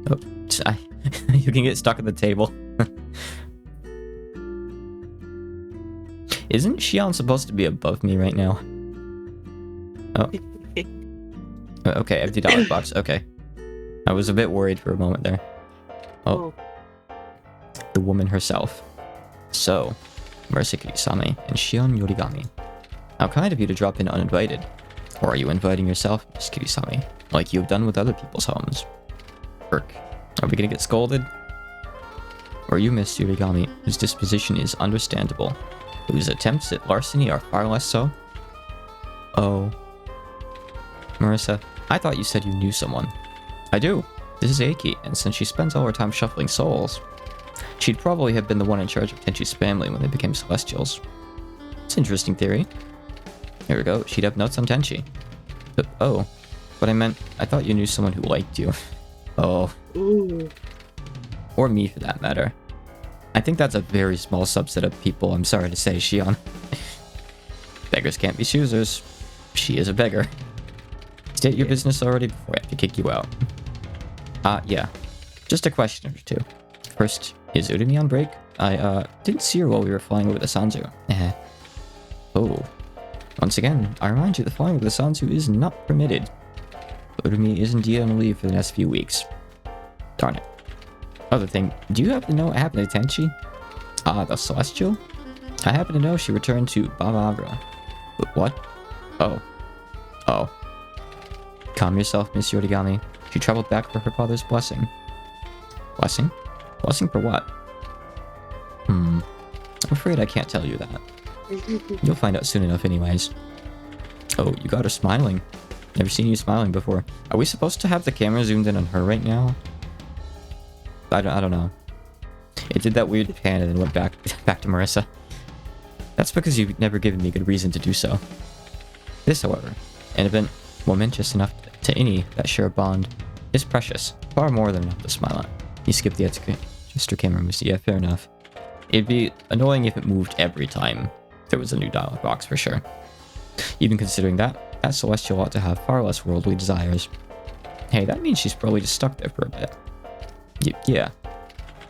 Oh, you can get stuck at the table. Isn't Xion supposed to be above me right now? Oh. Okay, empty dollar box. Okay. I was a bit worried for a moment there. Oh. The woman herself. So, Murasaki-same and Shion Yorigami. How kind of you to drop in uninvited. Or are you inviting yourself, Miss Kitty-same, like you've done with other people's homes? Irk. Are we gonna get scolded? Or you, Miss Yorigami, whose disposition is understandable, whose attempts at larceny are far less so? Oh. Marissa, I thought you said you knew someone. I do. This is Eiki, and since she spends all her time shuffling souls, she'd probably have been the one in charge of Tenchi's family when they became Celestials. It's an interesting theory. Here we go, she'd have notes on Tenchi. But I meant, I thought you knew someone who liked you. Oh.
Ooh.
Or me, for that matter. I think that's a very small subset of people, I'm sorry to say, Shion. Beggars can't be choosers. She is a beggar. State your business already before I have to kick you out. Yeah. Just a question or two. First, is Urumi on break? I, didn't see her while we were flying over the Sanzu. Oh. Once again, I remind you that flying over the Sanzu is not permitted. Urumi is indeed on leave for the next few weeks. Darn it. Other thing, do you happen to know what happened to Tenchi? The Celestial? I happen to know she returned to Baba. What? Oh. Calm yourself, Miss Yorigami. She traveled back for her father's blessing. Blessing? Blessing for what? I'm afraid I can't tell you that. You'll find out soon enough anyways. Oh, you got her smiling. Never seen you smiling before. Are we supposed to have the camera zoomed in on her right now? I don't know. It did that weird pan and then went back to Marissa. That's because you've never given me good reason to do so. This, however, an event momentous enough to any that share a bond, is precious, far more than enough to smile at. You skipped the etiquette. Just her camera moves. Yeah, fair enough. It'd be annoying if it moved every time there was a new dialog box, for sure. Even considering that Celestial ought to have far less worldly desires. Hey, that means she's probably just stuck there for a bit. Yeah.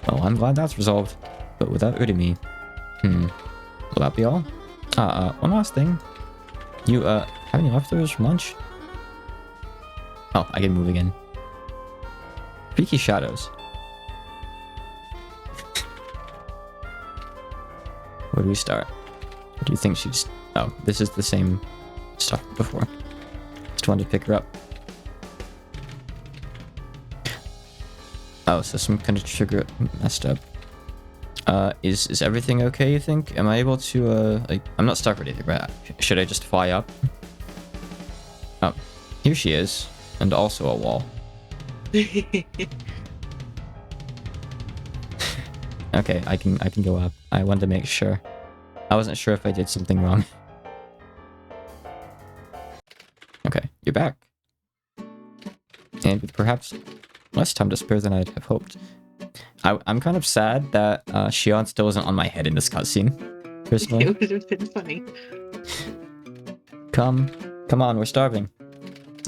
Well, I'm glad that's resolved. But without Urumi... Will that be all? One last thing. You, have any leftovers from lunch? Oh, I can move again. Freaky shadows. Where do we start? What do you think she's... Oh, this is the same stuff before. Just wanted to pick her up. Oh, so some kind of trigger messed up. Is everything okay, you think? Am I able to, like, I'm not stuck or anything, right? Should I just fly up? Oh, here she is. And also a wall. Okay, I can go up. I wanted to make sure. I wasn't sure if I did something wrong. Okay, you're back. And with perhaps less time to spare than I'd have hoped. I'm kind of sad that Shion still isn't on my head in this cutscene, personally.
It would have been funny.
Come on, we're starving.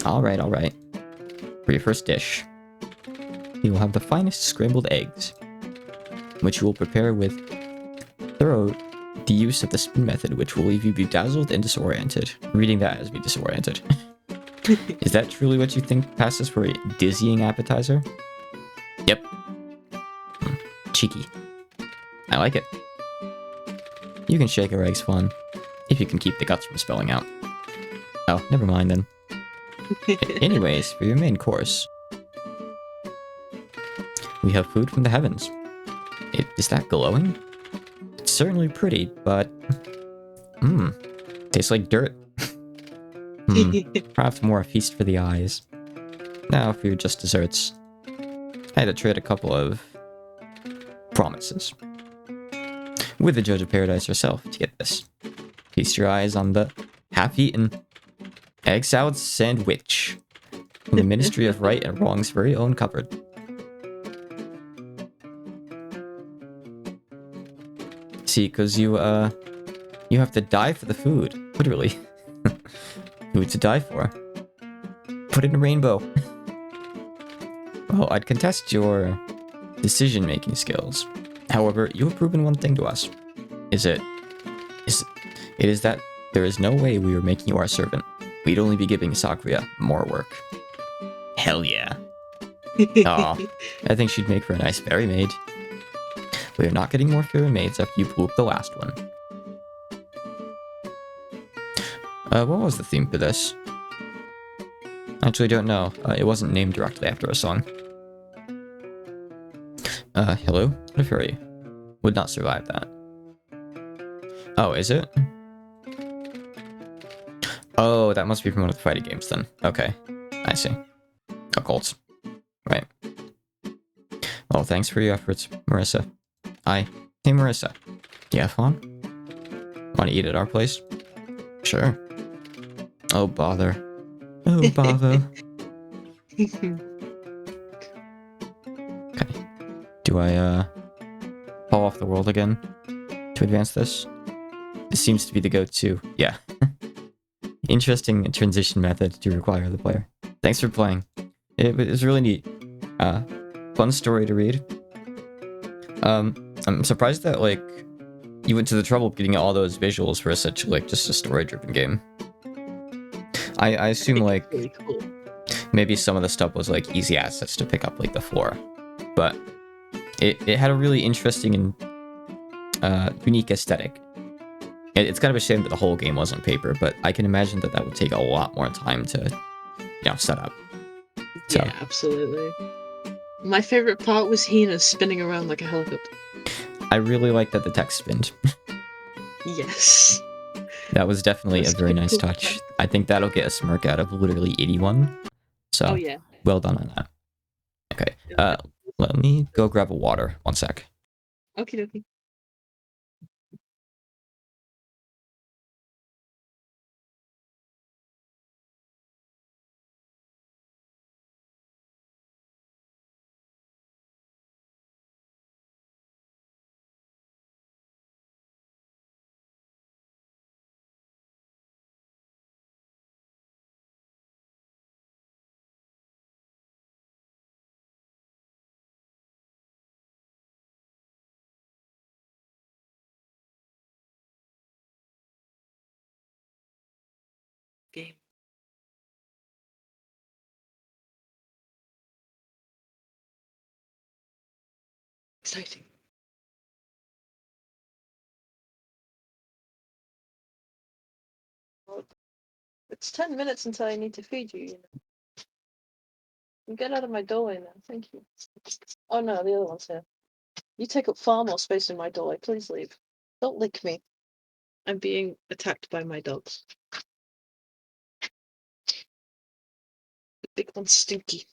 Alright. For your first dish, you will have the finest scrambled eggs, which you will prepare with thorough the use of the spin method, which will leave you bedazzled and disoriented. Reading that as be disoriented. Is that truly what you think passes for a dizzying appetizer? Yep. Cheeky. I like it. You can shake our eggs fun, if you can keep the guts from spilling out. Oh, never mind then. Anyways, for your main course, we have food from the heavens. Is that glowing? It's certainly pretty, but... tastes like dirt. Perhaps more a feast for the eyes. Now for your just desserts. I had to trade a couple of... promises. With the Judge of Paradise herself to get this. Feast your eyes on the half-eaten egg salad sandwich from the Ministry of Right and Wrong's very own cupboard. See, because you have to die for the food, literally. Food to die for. Put in a rainbow. Well, I'd contest your decision-making skills. However, you have proven one thing to us. It is that there is no way we were making you our servant. We'd only be giving Sakura more work. Hell yeah. Aw, I think she'd make for a nice fairy maid. We are not getting more fairy maids after you blew up the last one. What was the theme for this? Actually, don't know. It wasn't named directly after a song. Hello? What a fairy. Would not survive that. Oh, is it? Oh, that must be from one of the fighting games then. Okay, I see. Occult. Right. Well, thanks for your efforts, Marissa. Hey, Marissa. You have fun? Want to eat at our place? Sure. Oh, bother. Oh, bother. Okay. Do I, fall off the world again to advance this? This seems to be the go-to. Yeah. Interesting transition method to require the player. Thanks for playing. It was really neat. Fun story to read. I'm surprised that, like, you went to the trouble of getting all those visuals for such, like, just a story-driven game. I assume, like,
really cool.
Maybe some of the stuff was, like, easy assets to pick up, like the floor. But it had a really interesting and unique aesthetic. It's kind of a shame that the whole game was on paper, but I can imagine that would take a lot more time to, set up. So.
Yeah, absolutely. My favorite part was Hina spinning around like a helicopter.
I really like that the text spinned.
Yes.
That was definitely a very nice touch. I think that'll get a smirk out of literally anyone. So,
yeah.
Well done on that. Okay, let me go grab a water. 1 sec.
Okie dokie. Game. Exciting. Well, it's 10 minutes until I need to feed you, You get out of my doorway now, thank you. Oh no, the other one's here. You take up far more space in my doorway. Please leave. Don't lick me. I'm being attacked by my dogs. The big one's stinky.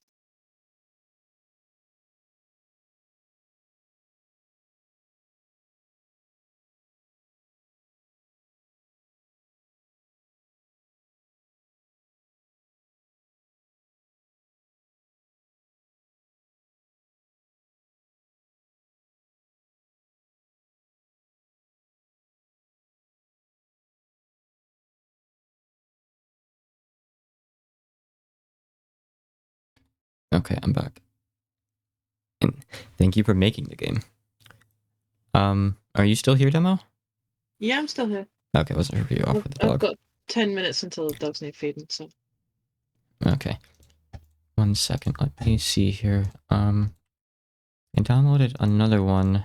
Okay, I'm back. And thank you for making the game. Are you still here, Demo?
Yeah, I'm still here.
Okay, wasn't sure if you were off with the dog.
I've got 10 minutes until the dogs need feeding, so.
Okay. 1 second, let me see here. I downloaded another one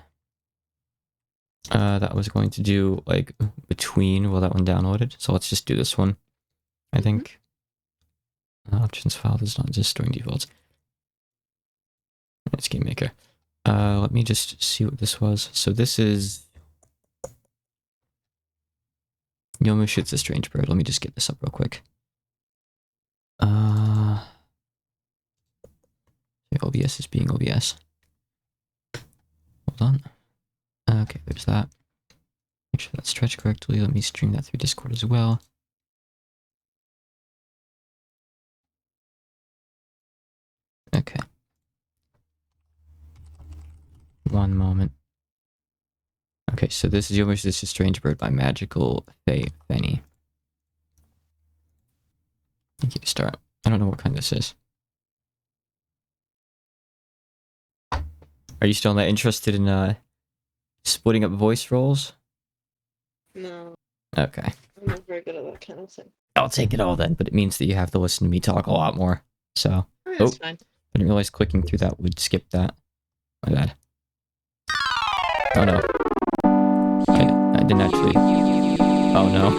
that I was going to do like between while that one downloaded. So let's just do this one. I think options file does not exist, storing defaults. It's Game Maker. Let me just see what this was. So this is Youmu shoots a strange bird. Let me just get this up real quick. OBS is being OBS. Hold on. Okay, there's that. Make sure that's stretched correctly. Let me stream that through Discord as well. Okay. One moment. Okay, so this is Youmu Shoots a Strange Bird by magicalfeyfenny. Thank you to start. I don't know what kind this is. Are you still not interested in splitting up voice roles?
No.
Okay.
I'm not very good at that kind of thing.
I'll take it all then, but it means that you have to listen to me talk a lot more. So.
That's fine.
I didn't realize clicking through that would skip that. My bad. Oh no. I didn't actually. Oh no.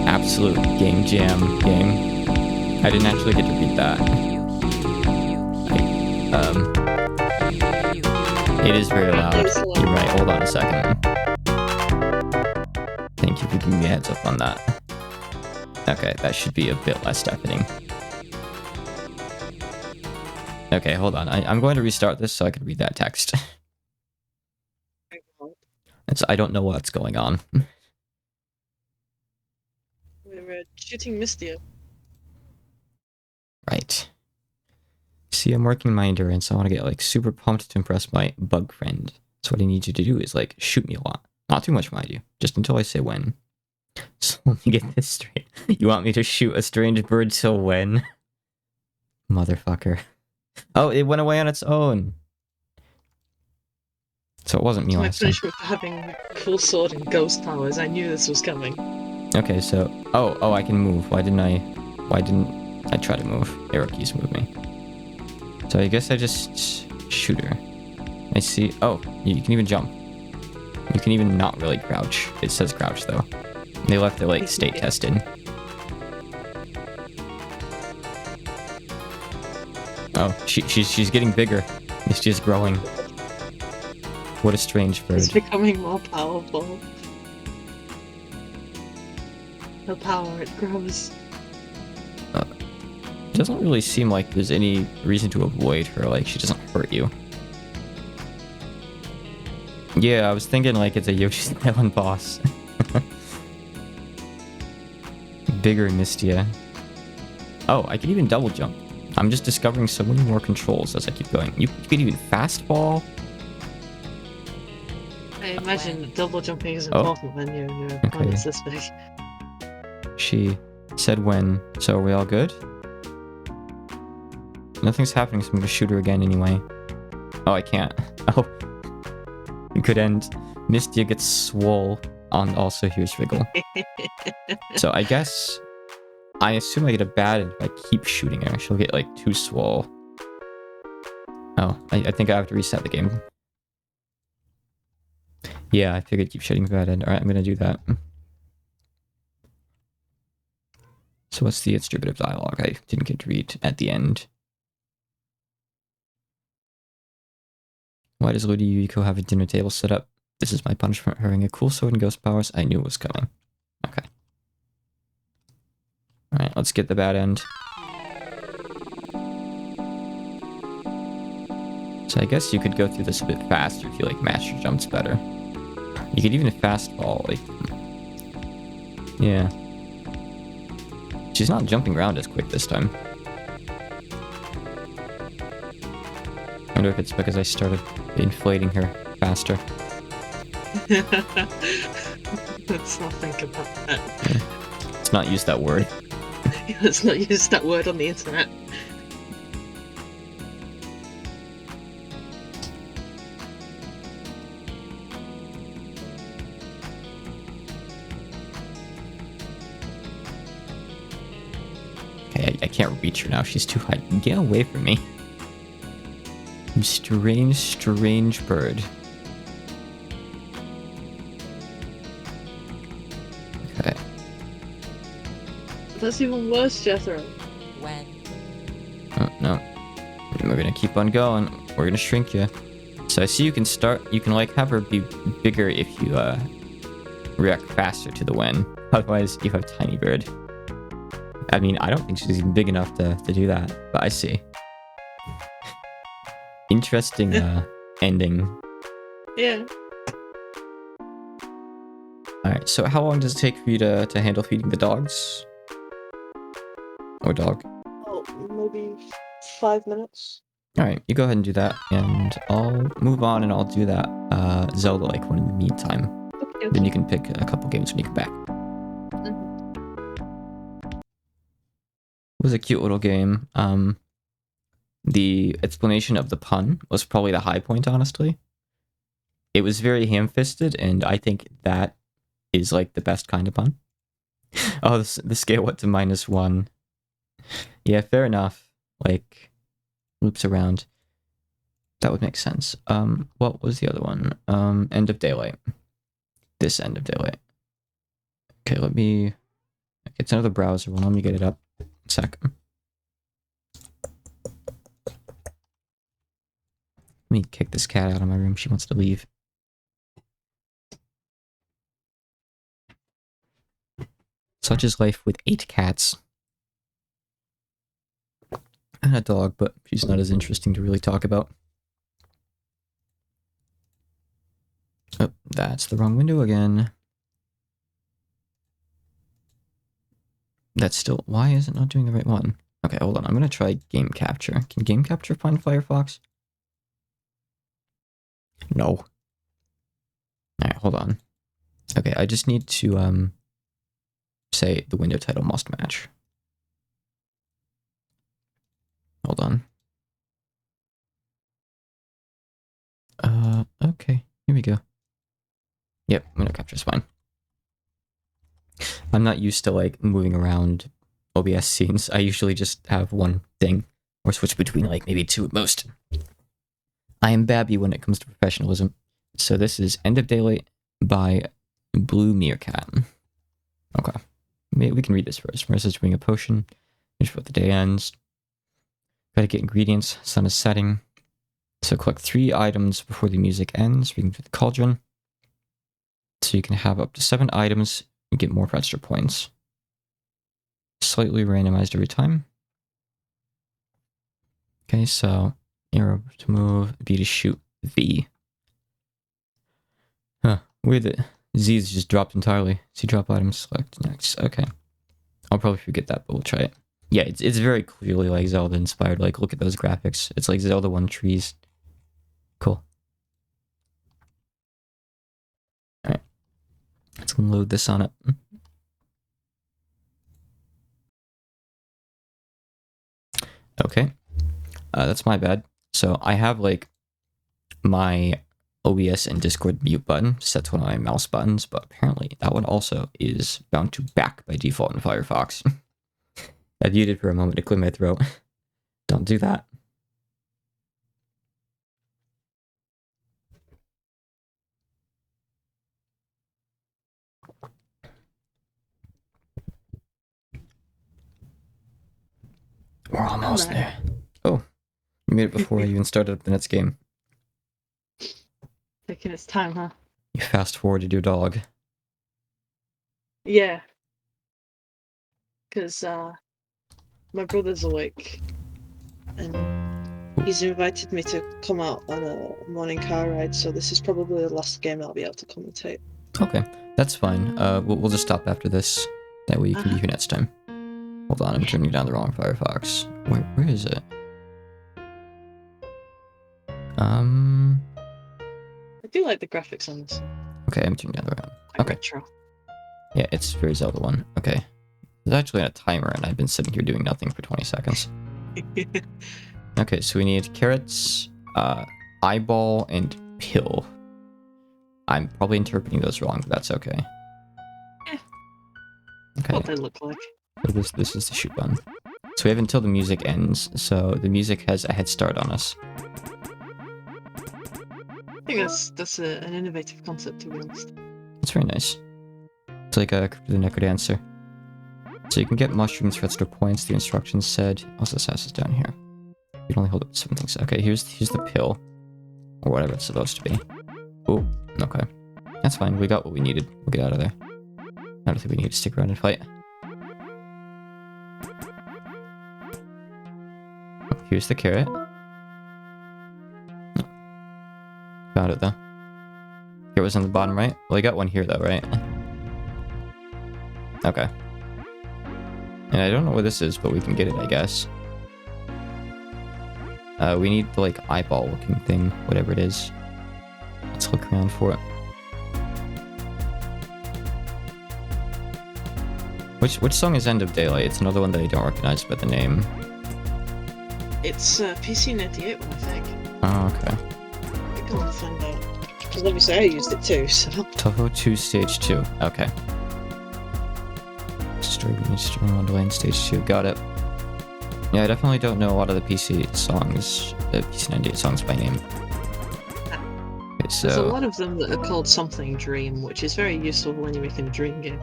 Absolute game jam game. I didn't actually get to read that. It is very loud. You're right. Hold on a second. Thank you for giving me a heads up on that. Okay, that should be a bit less deafening. Okay, hold on. I'm going to restart this so I can read that text. I don't know what's going on.
We're shooting Mistia.
Right. See, I'm working my endurance. I want to get like super pumped to impress my bug friend. So what I need you to do is like shoot me a lot. Not too much, mind you. Just until I say when. So let me get this straight. You want me to shoot a strange bird till when? Motherfucker. Oh, it went away on its own. So it wasn't me last time.
My punishment for having full sword and ghost powers. I knew this was coming.
Okay, so oh, I can move. Why didn't I try to move? Arrow keys move me. So I guess I just shoot her. I see. Oh, you can even jump. You can even not really crouch. It says crouch though. They left it like state tested. Oh, she's getting bigger. She's growing. What a strange bird.
It's becoming more powerful. The power it grows.
It doesn't really seem like there's any reason to avoid her. Like she doesn't hurt you. Yeah, I was thinking like it's a Yoshi's Island boss. Bigger Mistia. Oh, I can even double jump. I'm just discovering so many more controls as I keep going. You can even fastball.
I imagine double jumping is important when your opponent's this big.
She said when, so are we all good? Nothing's happening, so I'm gonna shoot her again anyway. Oh, I can't. Oh. It could end. Mistia gets swole, and also here's Wriggle. So I guess... I assume I get a bad if I keep shooting her. She'll get like 2 swole. Oh, I think I have to reset the game. Yeah, I figured keep shooting bad end. Alright, I'm gonna do that. So what's the distributive dialogue I didn't get to read at the end? Why does Lady Yuriko have a dinner table set up? This is my punishment for having a cool sword and ghost powers. I knew it was coming. Okay. Alright, let's get the bad end. So I guess you could go through this a bit faster if you like master jumps better. You could even fastball, like... Yeah. She's not jumping around as quick this time. I wonder if it's because I started inflating her faster.
Let's not think about that.
Yeah. Let's not use that word.
Let's not use that word on the internet.
Okay, I can't reach her now. She's too high. Get away from me. You strange, strange bird. Okay.
That's even worse, Jethro.
When?
Oh, no. We're gonna keep on going. We're gonna shrink you. So I see you can start, you can like have her be bigger if you react faster to the when. Otherwise, you have tiny bird. I mean, I don't think she's even big enough to do that, but I see. Interesting ending.
Yeah.
Alright, so how long does it take for you to handle feeding the dogs? Or dog?
Oh, maybe 5 minutes.
Alright, you go ahead and do that, and I'll move on and I'll do that Zelda-like one in the meantime.
Okay.
Then you can pick a couple games when you come back. It was a cute little game. The explanation of the pun was probably the high point, honestly. It was very ham-fisted, and I think that is like the best kind of pun. Oh, the scale went to -1. Yeah, fair enough. Like, loops around. That would make sense. What was the other one? End of Daylight. This End of Daylight. Okay, let me... It's another browser one. Let me get it up. Sec. Let me kick this cat out of my room. She wants to leave. Such is life with 8 cats. And a dog, but she's not as interesting to really talk about. Oh, that's the wrong window again. That's still... Why is it not doing the right one? Okay, hold on. I'm going to try Game Capture. Can Game Capture find Firefox? No. Alright, hold on. Okay, I just need to, say the window title must match. Hold on. Okay. Here we go. Yep, window capture's fine. I'm not used to, like, moving around OBS scenes. I usually just have one thing, or switch between, like, maybe 2 at most. I am babby when it comes to professionalism. So this is End of Daylight by Bluemeerkat. Okay. We can read this first. Marissa's brewing a potion. Finish before the day ends. Gotta get ingredients. Sun is setting. So collect 3 items before the music ends. We can do the cauldron. So you can have up to 7 items and get more extra points. Slightly randomized every time. Okay, so arrow to move, V to shoot, V. Huh, weird that Z is just dropped entirely. See drop items, select next. Okay. I'll probably forget that, but we'll try it. Yeah, it's very clearly like Zelda inspired. Like, look at those graphics. It's like Zelda 1 trees. Cool. Alright. Let's load this on it. Okay. That's my bad. So I have like my OBS and Discord mute button set to one of my mouse buttons, but apparently that one also is bound to back by default in Firefox. I muted for a moment to clear my throat. Don't do that. We're almost there. Oh, you made it before I even started up the next game.
Taking its time, huh?
You fast forwarded your dog.
Yeah, because my brother's awake, and he's invited me to come out on a morning car ride, so this is probably the last game I'll be able to commentate.
Okay, that's fine. We'll just stop after this. That way you can be here next time. Hold on, I'm turning down the wrong Firefox. Where is it?
I do like the graphics on this.
Okay, I'm turning down the wrong.
Quite
Okay.
retro.
Yeah, it's very Zelda one. Okay. There's actually a timer, and I've been sitting here doing nothing for 20 seconds. Okay, so we need carrots, eyeball, and pill. I'm probably interpreting those wrong, but that's okay.
Yeah.
Okay.
What they look like.
So this is the shoot button. So we have until the music ends, so the music has a head start on us.
I think that's an innovative concept, to be honest.
It's very nice. It's like a the Necrodancer. So you can get mushrooms for extra points, the instructions said. Also, this house is down here. You can only hold up 7 things. Okay, here's the pill. Or whatever it's supposed to be. Oh, okay. That's fine, we got what we needed. We'll get out of there. I don't think we need to stick around and fight. Oh, here's the carrot. Found it though. Here was on the bottom right. Well, we got one here though, right? Okay. And I don't know what this is, but we can get it, I guess. We need the like eyeball looking thing, whatever it is. Let's look around for it. Which song is End of Daylight? It's another one that I don't recognize by the name.
It's PC98 one, I think.
Oh, okay.
I can't find out. Because obviously I used it too, so...
Touhou 2 Stage 2. Okay. Story Wonderland Stage 2. Got it. Yeah, I definitely don't know a lot of the PC songs, the PC98 songs by name. Okay, so...
There's a lot of them that are called Something Dream, which is very useful when you're making a dream game.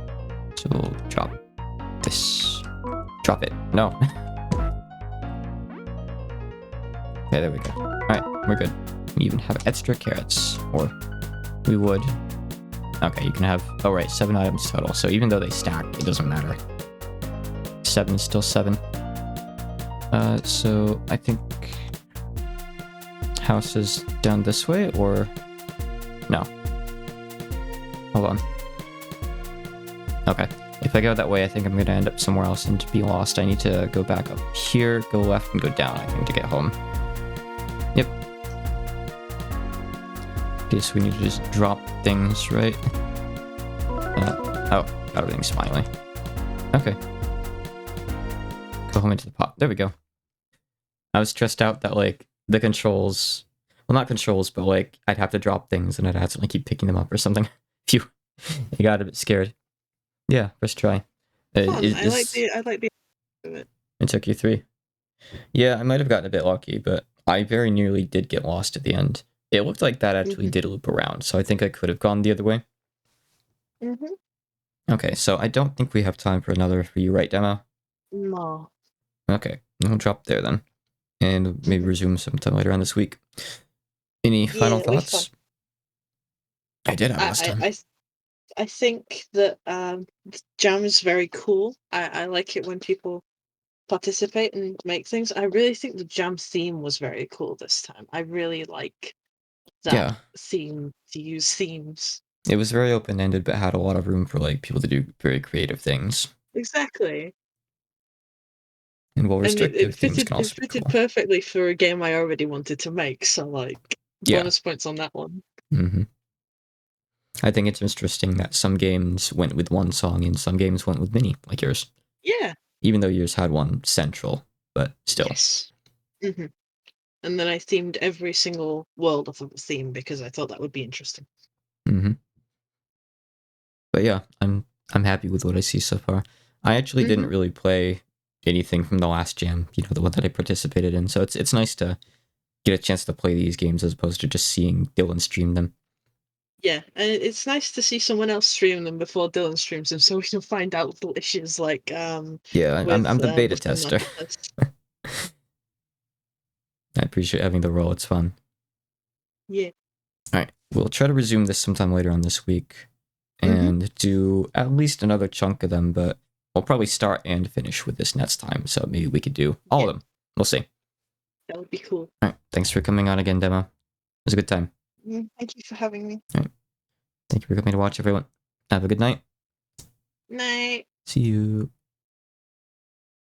So we'll drop this. Drop it. No. Okay, there we go. Alright, we're good. We even have extra carrots. Or we would. Okay, you can have... Oh, right, 7 items total. So even though they stack, it doesn't matter. 7 is still 7. So I think... House is down this way, or... No. Hold on. Okay. If I go that way, I think I'm going to end up somewhere else and be lost. I need to go back up here, go left, and go down, I think, to get home. Yep. Okay, so we need to just drop things, right? Oh, got everything smiley. Okay. Go home into the pot. There we go. I was stressed out that, like, the controls... Well, not controls, but, like, I'd have to drop things and I'd accidentally keep picking them up or something. Phew. I got a bit scared. Yeah, first try.
I like the of it.
It took you 3. Yeah, I might have gotten a bit lucky, but I very nearly did get lost at the end. It looked like that actually did loop around, so I think I could have gone the other way. Okay, so I don't think we have time for another for you, right, Demo?
No.
Okay, we'll drop there then. And maybe resume sometime later on this week. Any final thoughts? I did have last time.
I think that Jam is very cool. I like it when people participate and make things. I really think the Jam theme was very cool this time. I really like that theme, to use themes.
It was very open-ended, but had a lot of room for like people to do very creative things.
Exactly.
And well, restrictive themes can also be cool.
It fitted perfectly for a game I already wanted to make, so like bonus points on that one.
Mm-hmm. I think it's interesting that some games went with one song and some games went with many, like yours.
Yeah.
Even though yours had one central, but still.
Yes. Mm-hmm. And then I themed every single world off of a theme because I thought that would be interesting.
Mm-hmm. But yeah, I'm happy with what I see so far. I actually didn't really play anything from the last jam, you know, the one that I participated in. So it's nice to get a chance to play these games as opposed to just seeing Dylan stream them.
Yeah, and it's nice to see someone else stream them before Dylan streams them, so we can find out little issues like
yeah, I'm the beta tester. I appreciate having the role. It's fun.
Yeah.
Alright, we'll try to resume this sometime later on this week. And do at least another chunk of them, but we'll probably start and finish with this next time. So maybe we could do all of them. We'll see.
That would be cool.
Alright, thanks for coming on again, Demo. It was a good time.
Thank you for having me.
Alright. Thank you for coming to watch, everyone. Have a good night.
Night.
See you.